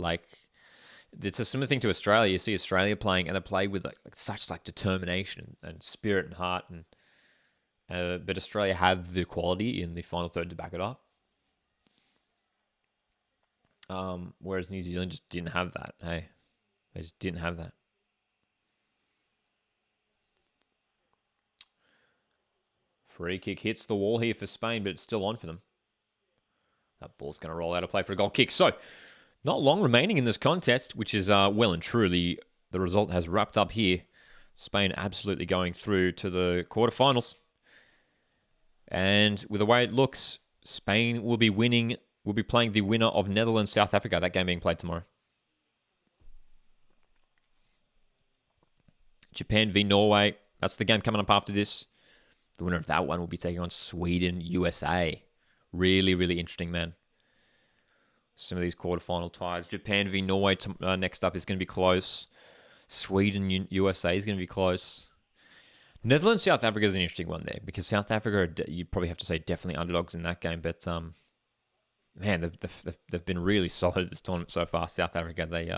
it's a similar thing to Australia. You see Australia playing, and they play with like such like determination and spirit and heart, and but Australia have the quality in the final third to back it up. Whereas New Zealand just didn't have that. Hey, they just didn't have that. Free kick hits the wall here for Spain, but it's still on for them. That ball's going to roll out of play for a goal kick. So, not long remaining in this contest, which is well and truly the result has wrapped up here. Spain absolutely going through to the quarterfinals. And with the way it looks, Spain will be winning. Will be playing the winner of Netherlands, South Africa. That game being played tomorrow. Japan v Norway. That's the game coming up after this. The winner of that one will be taking on Sweden, USA. Really, really interesting, man. Some of these quarterfinal ties. Japan v Norway next up is going to be close. Sweden, USA is going to be close. Netherlands, South Africa is an interesting one there because South Africa, you probably have to say, definitely underdogs in that game. But man, they've been really solid this tournament so far. South Africa, they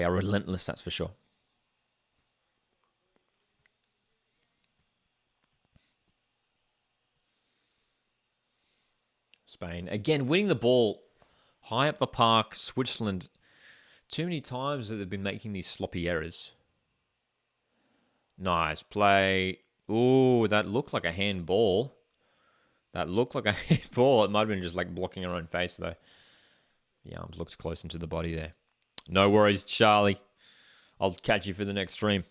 are relentless, that's for sure. Spain again winning the ball high up the park. Switzerland, too many times that they've been making these sloppy errors. Nice play. Ooh, that looked like a handball. That looked like a handball. It might have been just like blocking her own face though. The arms looked close into the body there. No worries, Charlie. I'll catch you for the next stream.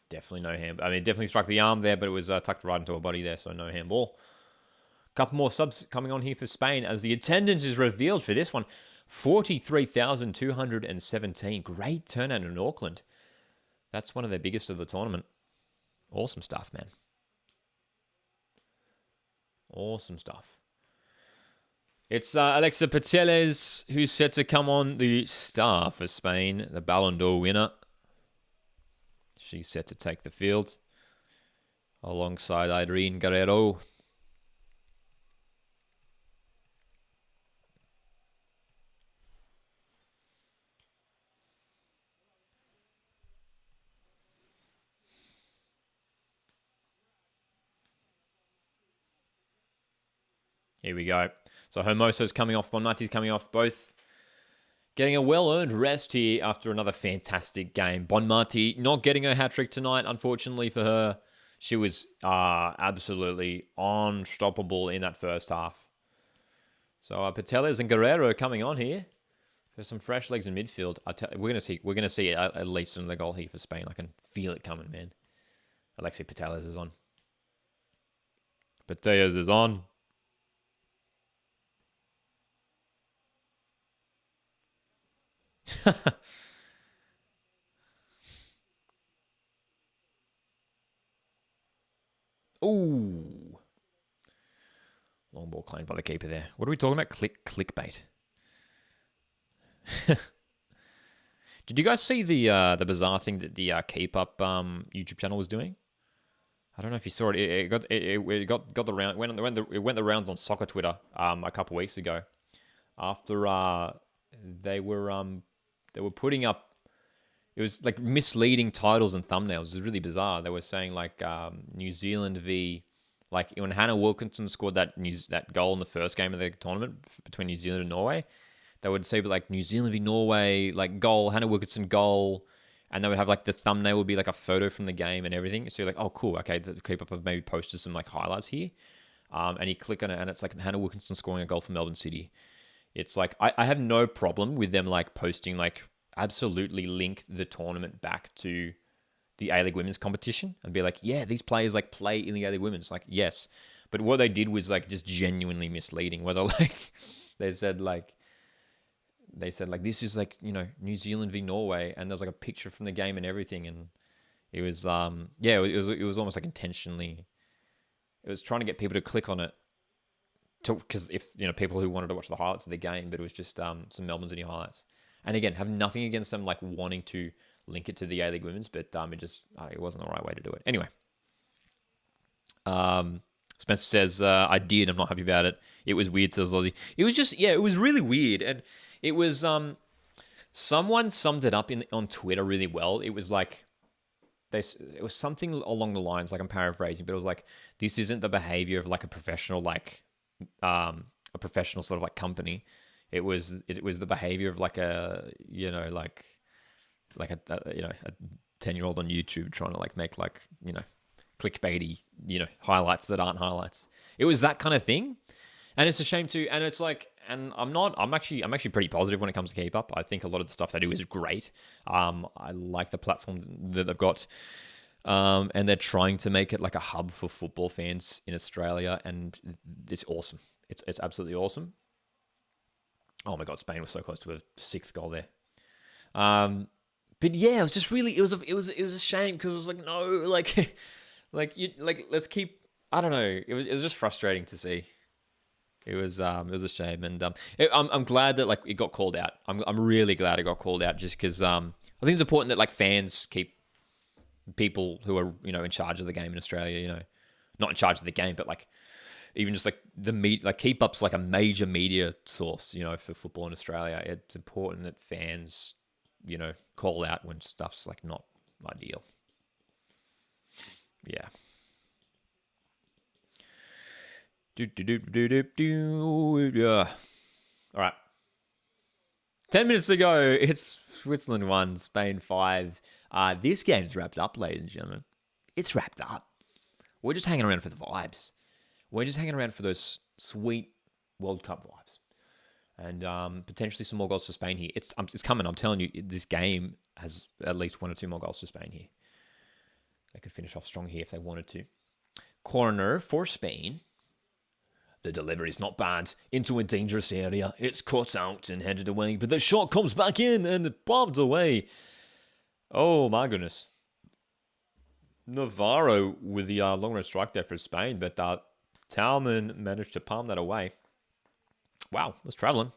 Definitely no hand. I mean, definitely struck the arm there, but it was tucked right into her body there, so no handball. Couple more subs coming on here for Spain as the attendance is revealed for this one. 43,217. Great turnout in Auckland. That's one of their biggest of the tournament. Awesome stuff, man. Awesome stuff. It's Alexa Putellas who's set to come on, the star for Spain, the Ballon d'Or winner. She's set to take the field alongside Irene Guerrero. Here we go. So Hermoso's coming off, Bonmati's coming off, both getting a well-earned rest here after another fantastic game. Bonmati not getting her hat-trick tonight, unfortunately for her. She was absolutely unstoppable in that first half. So Putellas and Guerrero coming on here for some fresh legs in midfield. We're gonna see at least another goal here for Spain. I can feel it coming, man. Alexi Putellas is on. Putellas is on. Ooh. Long ball claimed by the keeper there. What are we talking about? Clickbait. Did you guys see the bizarre thing that the Keep Up YouTube channel was doing? I don't know if you saw it. It got the round. It went the rounds on soccer Twitter a couple weeks ago after they were putting up. It was like misleading titles and thumbnails. It was really bizarre. They were saying like New Zealand v, like when Hannah Wilkinson scored that goal in the first game of the tournament between New Zealand and Norway, they would say like New Zealand v Norway, like goal, Hannah Wilkinson goal, and they would have like the thumbnail would be like a photo from the game and everything. So you're like, oh cool, okay, the Keep Up have maybe posted some like highlights here, and you click on it and it's like Hannah Wilkinson scoring a goal for Melbourne City. It's like I have no problem with them like posting like. Absolutely link the tournament back to the A-League women's competition and be like, yeah, these players like play in the A-League women's. Like, yes. But what they did was like just genuinely misleading. Whether like they said like this is like, you know, New Zealand v Norway, and there's like a picture from the game and everything, and it was it was almost like intentionally, it was trying to get people to click on it because if you know people who wanted to watch the highlights of the game, but it was just some Melbourne City highlights. And again, have nothing against them like wanting to link it to the A-League women's, but it wasn't the right way to do it. Anyway, Spencer says, I did. I'm not happy about it. It was weird, says Lozzie. It was just, yeah, it was really weird. And it was, someone summed it up on Twitter really well. It was like, it was something along the lines, like I'm paraphrasing, but it was like, this isn't the behavior of like a professional, like, a professional sort of like company. It was the behavior of like a, you know, like a 10-year-old on YouTube trying to like make like, you know, clickbaity, you know, highlights that aren't highlights. It was that kind of thing. And it's a shame too. And it's like, and I'm actually pretty positive when it comes to Keep Up. I think a lot of the stuff they do is great. I like the platform that they've got. And they're trying to make it like a hub for football fans in Australia. And it's awesome. It's absolutely awesome. Oh my God, Spain was so close to a 6th goal there. But yeah, it was just really, it was a shame because it was like, no, like, let's keep, I don't know. It was just frustrating to see. It was a shame. And, I'm glad that like it got called out. I'm really glad it got called out just because, I think it's important that like fans keep people who are, you know, in charge of the game in Australia, you know, not in charge of the game, but like, even just like like Keep Up's like a major media source, you know, for football in Australia. It's important that fans, you know, call out when stuff's like not ideal. Yeah. Yeah. All right. 10 minutes to go. It's Switzerland 1, Spain 5. This game's wrapped up, ladies and gentlemen. It's wrapped up. We're just hanging around for the vibes. We're just hanging around for those sweet World Cup vibes. And potentially some more goals for Spain here. It's coming. I'm telling you, this game has at least 1 or 2 more goals for Spain here. They could finish off strong here if they wanted to. Corner for Spain. The delivery's not bad. Into a dangerous area. It's cut out and headed away. But the shot comes back in and bombed away. Oh, my goodness. Navarro with the long range strike there for Spain. But Talman managed to palm that away. Wow, it was traveling.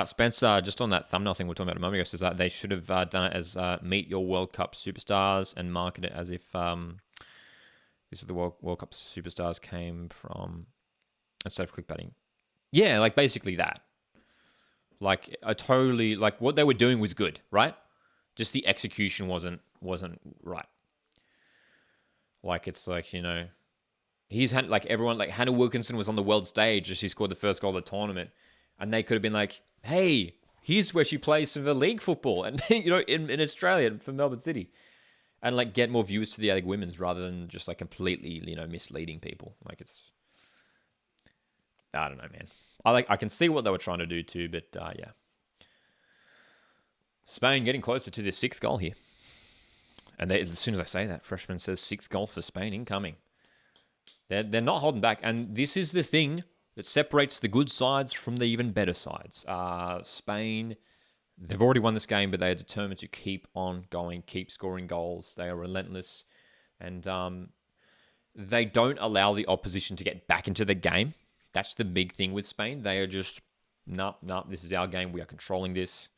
Spencer, just on that thumbnail thing we were talking about a moment ago, says that they should have done it as Meet Your World Cup Superstars and market it as if these are the World Cup Superstars came from, instead of clickbaiting. Yeah, like basically that. Like I totally, like what they were doing was good, right? Just the execution wasn't right. Like it's like, you know, he's had like everyone, like Hannah Wilkinson was on the world stage as she scored the first goal of the tournament. And they could have been like, hey, here's where she plays for the league football. And, you know, in Australia for Melbourne City. And like get more viewers to the other women's rather than just like completely, you know, misleading people. Like it's, I don't know, man. I can see what they were trying to do too, but yeah. Spain getting closer to their 6th goal here. And as soon as I say that, Freshman says 6th goal for Spain incoming. They're not holding back. And this is the thing that separates the good sides from the even better sides. Spain, they've already won this game, but they are determined to keep on going, keep scoring goals. They are relentless. And they don't allow the opposition to get back into the game. That's the big thing with Spain. They are just, no, this is our game. We are controlling this.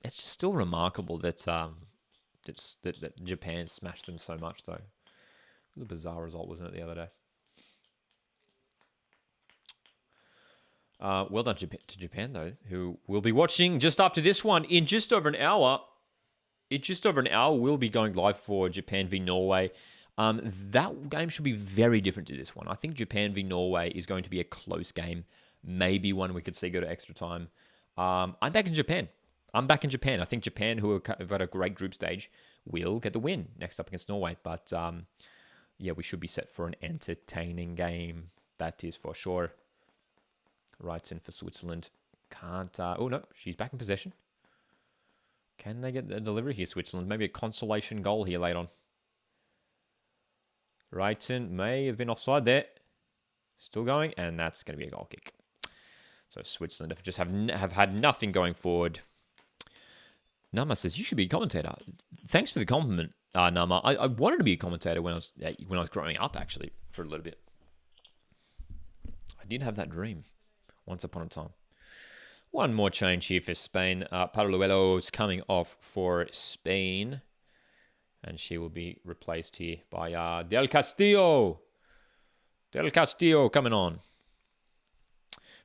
It's just still remarkable that that Japan smashed them so much, though. It was a bizarre result, wasn't it, the other day? Well done to Japan, though, who will be watching just after this one in just over an hour. We'll be going live for Japan v Norway. That game should be very different to this one. I think Japan v Norway is going to be a close game. Maybe one we could see go to extra time. I'm back in Japan. I think Japan, who have got a great group stage, will get the win next up against Norway. But yeah, we should be set for an entertaining game. That is for sure. Right in for Switzerland. Can't. Oh, no. She's back in possession. Can they get the delivery here, Switzerland? Maybe a consolation goal here late on. Wrighton may have been offside there. Still going. And that's going to be a goal kick. So Switzerland have had nothing going forward. Nama says, you should be a commentator. Thanks for the compliment, Nama. I wanted to be a commentator when I was growing up, actually, for a little bit. I did have that dream once upon a time. One more change here for Spain. Paraluelo's coming off for Spain. And she will be replaced here by Del Castillo. Del Castillo coming on.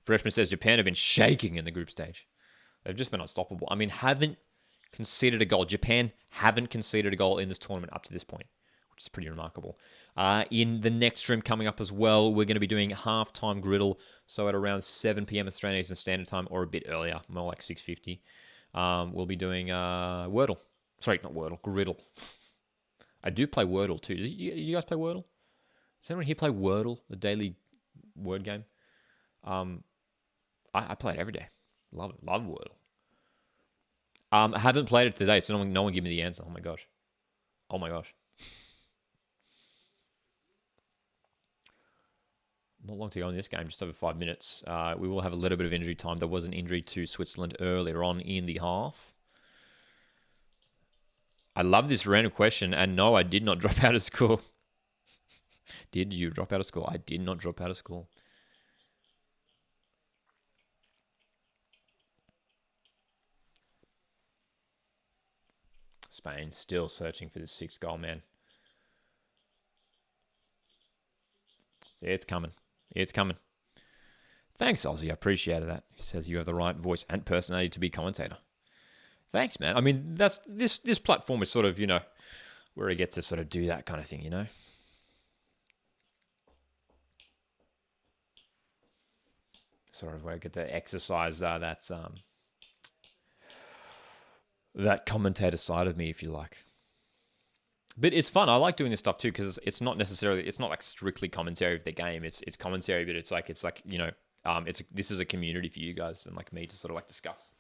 Freshman says Japan have been shaking in the group stage. They've just been unstoppable. I mean, haven't conceded a goal. Japan haven't conceded a goal in this tournament up to this point, which is pretty remarkable. In the next room coming up as well, we're going to be doing halftime griddle. So at around 7 p.m. Australian Eastern Standard Time, or a bit earlier, more like 6:50, we'll be doing Wordle. Sorry, not Wordle, griddle. I do play Wordle too. You guys play Wordle? Does anyone here play Wordle, the daily word game? I play it every day. Love it. Love Wordle. I haven't played it today, so no one give me the answer. Oh my gosh. Oh my gosh. Not long to go in this game, just over 5 minutes. We will have a little bit of injury time. There was an injury to Switzerland earlier on in the half. I love this random question, and no, I did not drop out of school. Did you drop out of school? I did not drop out of school. Spain still searching for the 6th goal, man. See, it's coming. It's coming. Thanks, Aussie. I appreciated that. He says you have the right voice and personality to be commentator. Thanks, man. I mean, that's this platform is sort of, where I get to sort of do that kind of thing, Sort of where I get to exercise that commentator side of me, if you like. But it's fun. I like doing this stuff too because it's not like strictly commentary of the game. It's commentary, but it's like this is a community for you guys and like me to sort of like discuss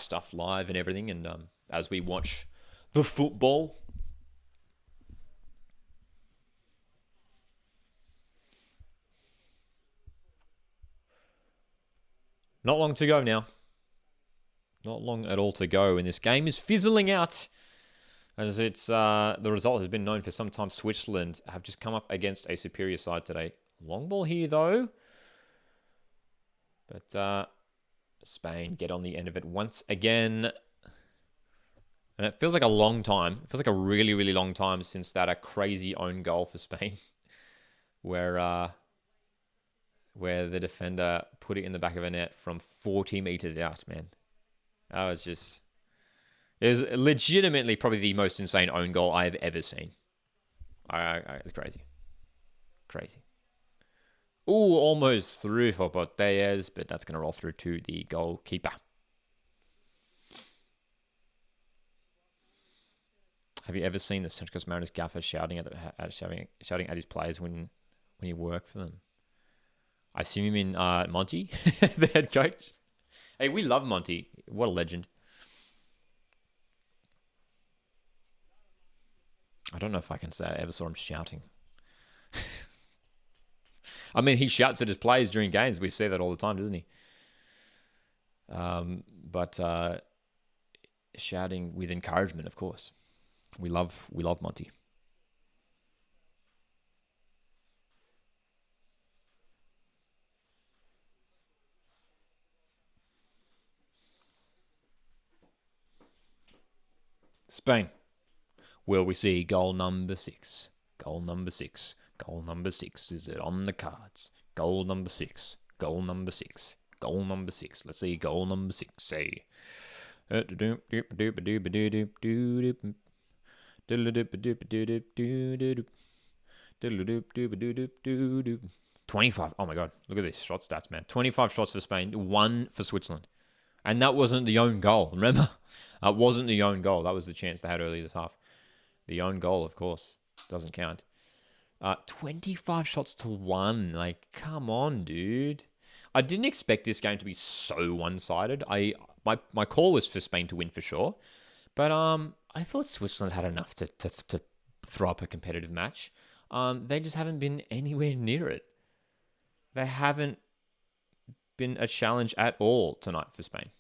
stuff live and everything. And as we watch the football. Not long to go now. Not long at all to go, and this game is fizzling out. As it's the result has been known for some time. Switzerland have just come up against a superior side today. Long ball here, though. But Spain get on the end of it once again. And it feels like a long time. It feels like a really, really long time since that crazy own goal for Spain. Where the defender put it in the back of a net from 40 meters out, man. That was just... It was legitimately probably the most insane own goal I've ever seen. It's crazy. Crazy. Ooh, almost through for Botellez, but that's going to roll through to the goalkeeper. Have you ever seen the Central Coast Mariners gaffer shouting at his players when you work for them? I assume you mean Monty, the head coach. Hey, we love Monty. What a legend. I don't know if I can say I ever saw him shouting. I mean, he shouts at his players during games. We see that all the time, doesn't he? But shouting with encouragement, of course. We love Monty. Spain. Will we see goal number 6? Goal number 6. Goal number 6. Is it on the cards? Goal number 6. Goal number 6. Goal number 6. Let's see goal number 6. Say. 25. Oh my God. Look at this shot stats, man. 25 shots for Spain, 1 for Switzerland. And that wasn't the own goal, remember? That wasn't the own goal. That was the chance they had earlier this half. The own goal, of course, doesn't count. 25 shots to 1. Like, come on, dude. I didn't expect this game to be so one-sided. My call was for Spain to win for sure. But I thought Switzerland had enough to throw up a competitive match. They just haven't been anywhere near it. They haven't been a challenge at all tonight for Spain.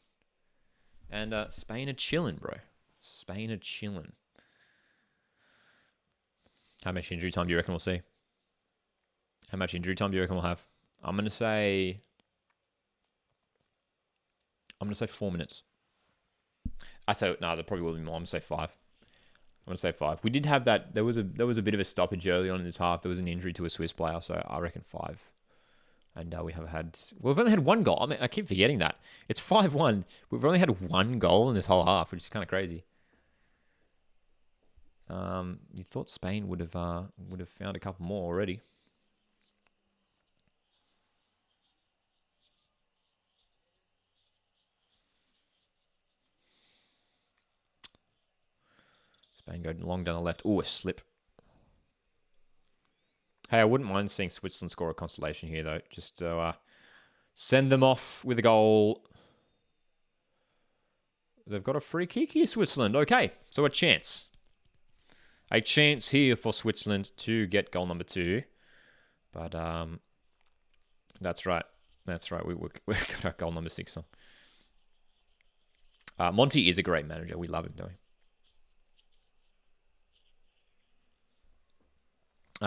And Spain are chilling, bro. Spain are chilling. How much injury time do you reckon we'll see? How much injury time do you reckon we'll have? I'm going to say I'm going to say 4 minutes. I say, no, there probably will be more. I'm going to say 5. I'm going to say 5. We did have that. There was a bit of a stoppage early on in this half. There was an injury to a Swiss player, so I reckon 5. And we've only had 1 goal. I mean, I keep forgetting that. It's 5-1. We've only had 1 goal in this whole half, which is kind of crazy. You thought Spain would have found a couple more already. Spain go long down the left. Oh, a slip. Hey, I wouldn't mind seeing Switzerland score a consolation here, though. Just to send them off with a goal. They've got a free kick here, Switzerland. Okay, so a chance. A chance here for Switzerland to get goal number 2. But that's right. That's right. We've got our goal number 6 on. Monty is a great manager. We love him, don't we?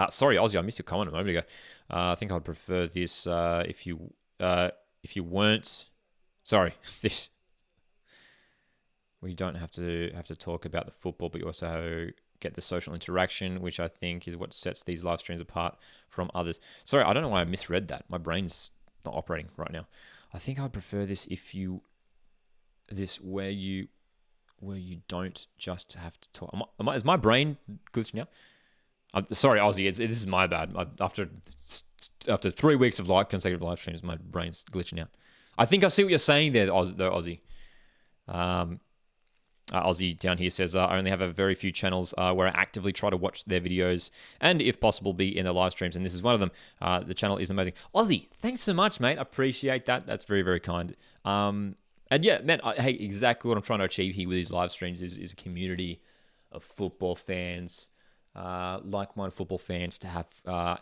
Sorry, Aussie, I missed your comment a moment ago. I think I'd prefer this if you weren't. Sorry, this. We don't have to talk about the football, but you also get the social interaction, which I think is what sets these live streams apart from others. Sorry, I don't know why I misread that. My brain's not operating right now. I think I'd prefer this where you don't just have to talk. Is my brain glitching out? Sorry, Aussie. This is my bad. After 3 weeks of consecutive live streams, my brain's glitching out. I think I see what you're saying there, though, Aussie. Aussie down here says, I only have a very few channels where I actively try to watch their videos and, if possible, be in their live streams. And this is one of them. The channel is amazing. Aussie, thanks so much, mate. I appreciate that. That's very, very kind. And yeah, man, hey, exactly what I'm trying to achieve here with these live streams is a community of football fans, like-minded football fans, to have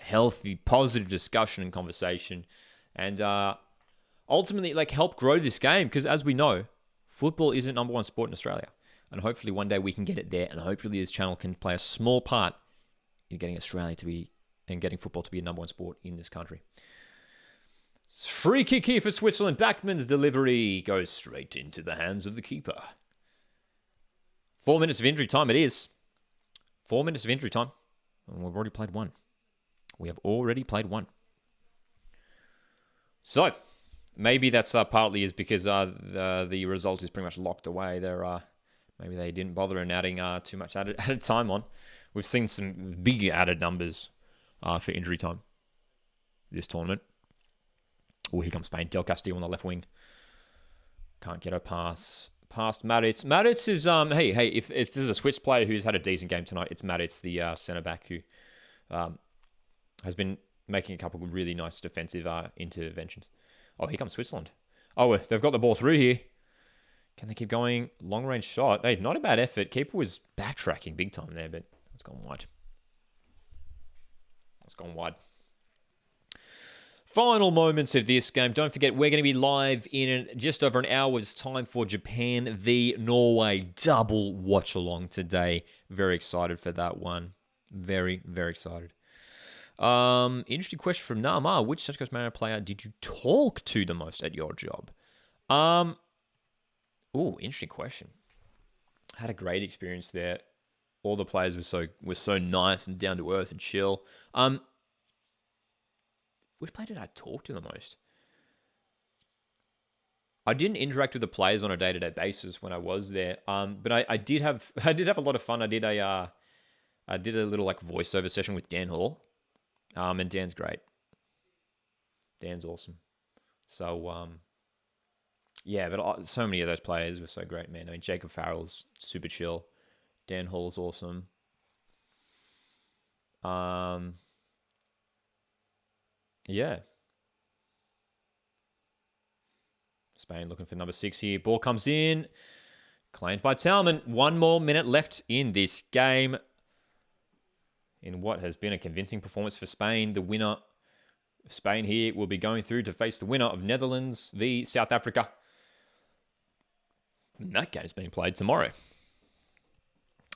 healthy, positive discussion and conversation, and ultimately help grow this game, because as we know, football isn't number one sport in Australia, and hopefully one day we can get it there, and hopefully this channel can play a small part in getting Australia to be, and getting football to be a number one sport in this country. Free kick here for Switzerland. Backman's delivery goes straight into the hands of the keeper. 4 minutes of injury time it is. 4 minutes of injury time. And we've already played 1. We have already played 1. So, maybe that's partly is because the result is pretty much locked away. Maybe they didn't bother in adding too much added time on. We've seen some big added numbers for injury time this tournament. Oh, here comes Spain. Del Castillo on the left wing. Can't get a pass past Matic. Matic is, hey, if there's a Swiss player who's had a decent game tonight, it's Matic, the centre-back, who has been making a couple of really nice defensive interventions. Oh, here comes Switzerland. Oh, they've got the ball through here. Can they keep going? Long-range shot. Hey, not a bad effort. Keeper was backtracking big time there, but it's gone wide. It's gone wide. Final moments of this game. Don't forget, we're going to be live in just over an hour's time for Japan v Norway. Double watch-along today. Very excited for that one. Very, very excited. Interesting question from Nama. Which Touch Coast Mariner player did you talk to the most at your job? Interesting question. Had a great experience there. All the players were so nice and down to earth and chill. Which player did I talk to the most? I didn't interact with the players on a day-to-day basis when I was there. But I did have a lot of fun. I did a little voiceover session with Dan Hall. And Dan's great. Dan's awesome. So yeah, but so many of those players were so great, man. I mean, Jacob Farrell's super chill. Dan Hall's awesome. Yeah. Spain looking for number 6 here. Ball comes in. Claimed by Talman. 1 more minute left in this game. In what has been a convincing performance for Spain. The winner of Spain here will be going through to face the winner of Netherlands v South Africa. And that game's being played tomorrow.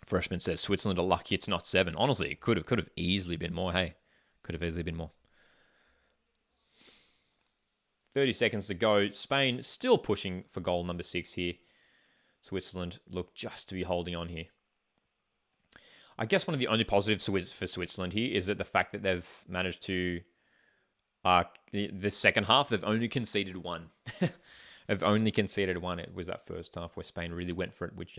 Freshman says Switzerland are lucky it's not 7. Honestly, it could have easily been more. Hey, could have easily been more. 30 seconds to go. Spain still pushing for goal number 6 here. Switzerland look just to be holding on here. I guess one of the only positives for Switzerland here is that the fact that they've managed to, the second half, they've only conceded one. They've only conceded one. It was that first half where Spain really went for it, which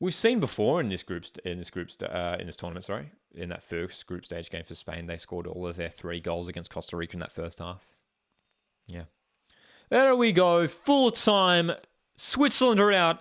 we've seen before in this tournament. Sorry, in that first group stage game for Spain, they scored all of their 3 goals against Costa Rica in that first half. Yeah, there we go. Full time. Switzerland are out.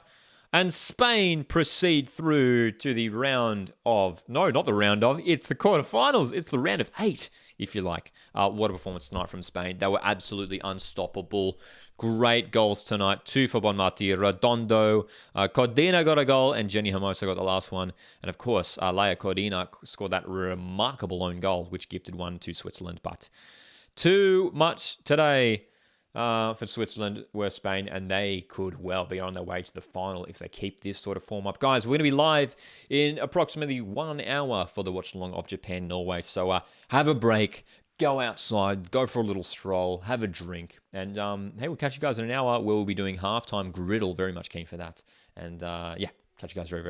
And Spain proceed through to the round of... No, not the round of. It's the quarterfinals. It's the round of 8, if you like. What a performance tonight from Spain. They were absolutely unstoppable. Great goals tonight. 2 for Bonmati. Redondo. Codina got a goal, and Jenny Hermoso got the last one. And, of course, Laia Codina scored that remarkable own goal, which gifted one to Switzerland. But too much today for Switzerland were Spain, and they could well be on their way to the final if they keep this sort of form up. Guys, we're going to be live in approximately 1 hour for the Watchalong of Japan-Norway. So have a break, go outside, go for a little stroll, have a drink. And hey, we'll catch you guys in an hour where we'll be doing halftime griddle. Very much keen for that. And yeah, catch you guys very, very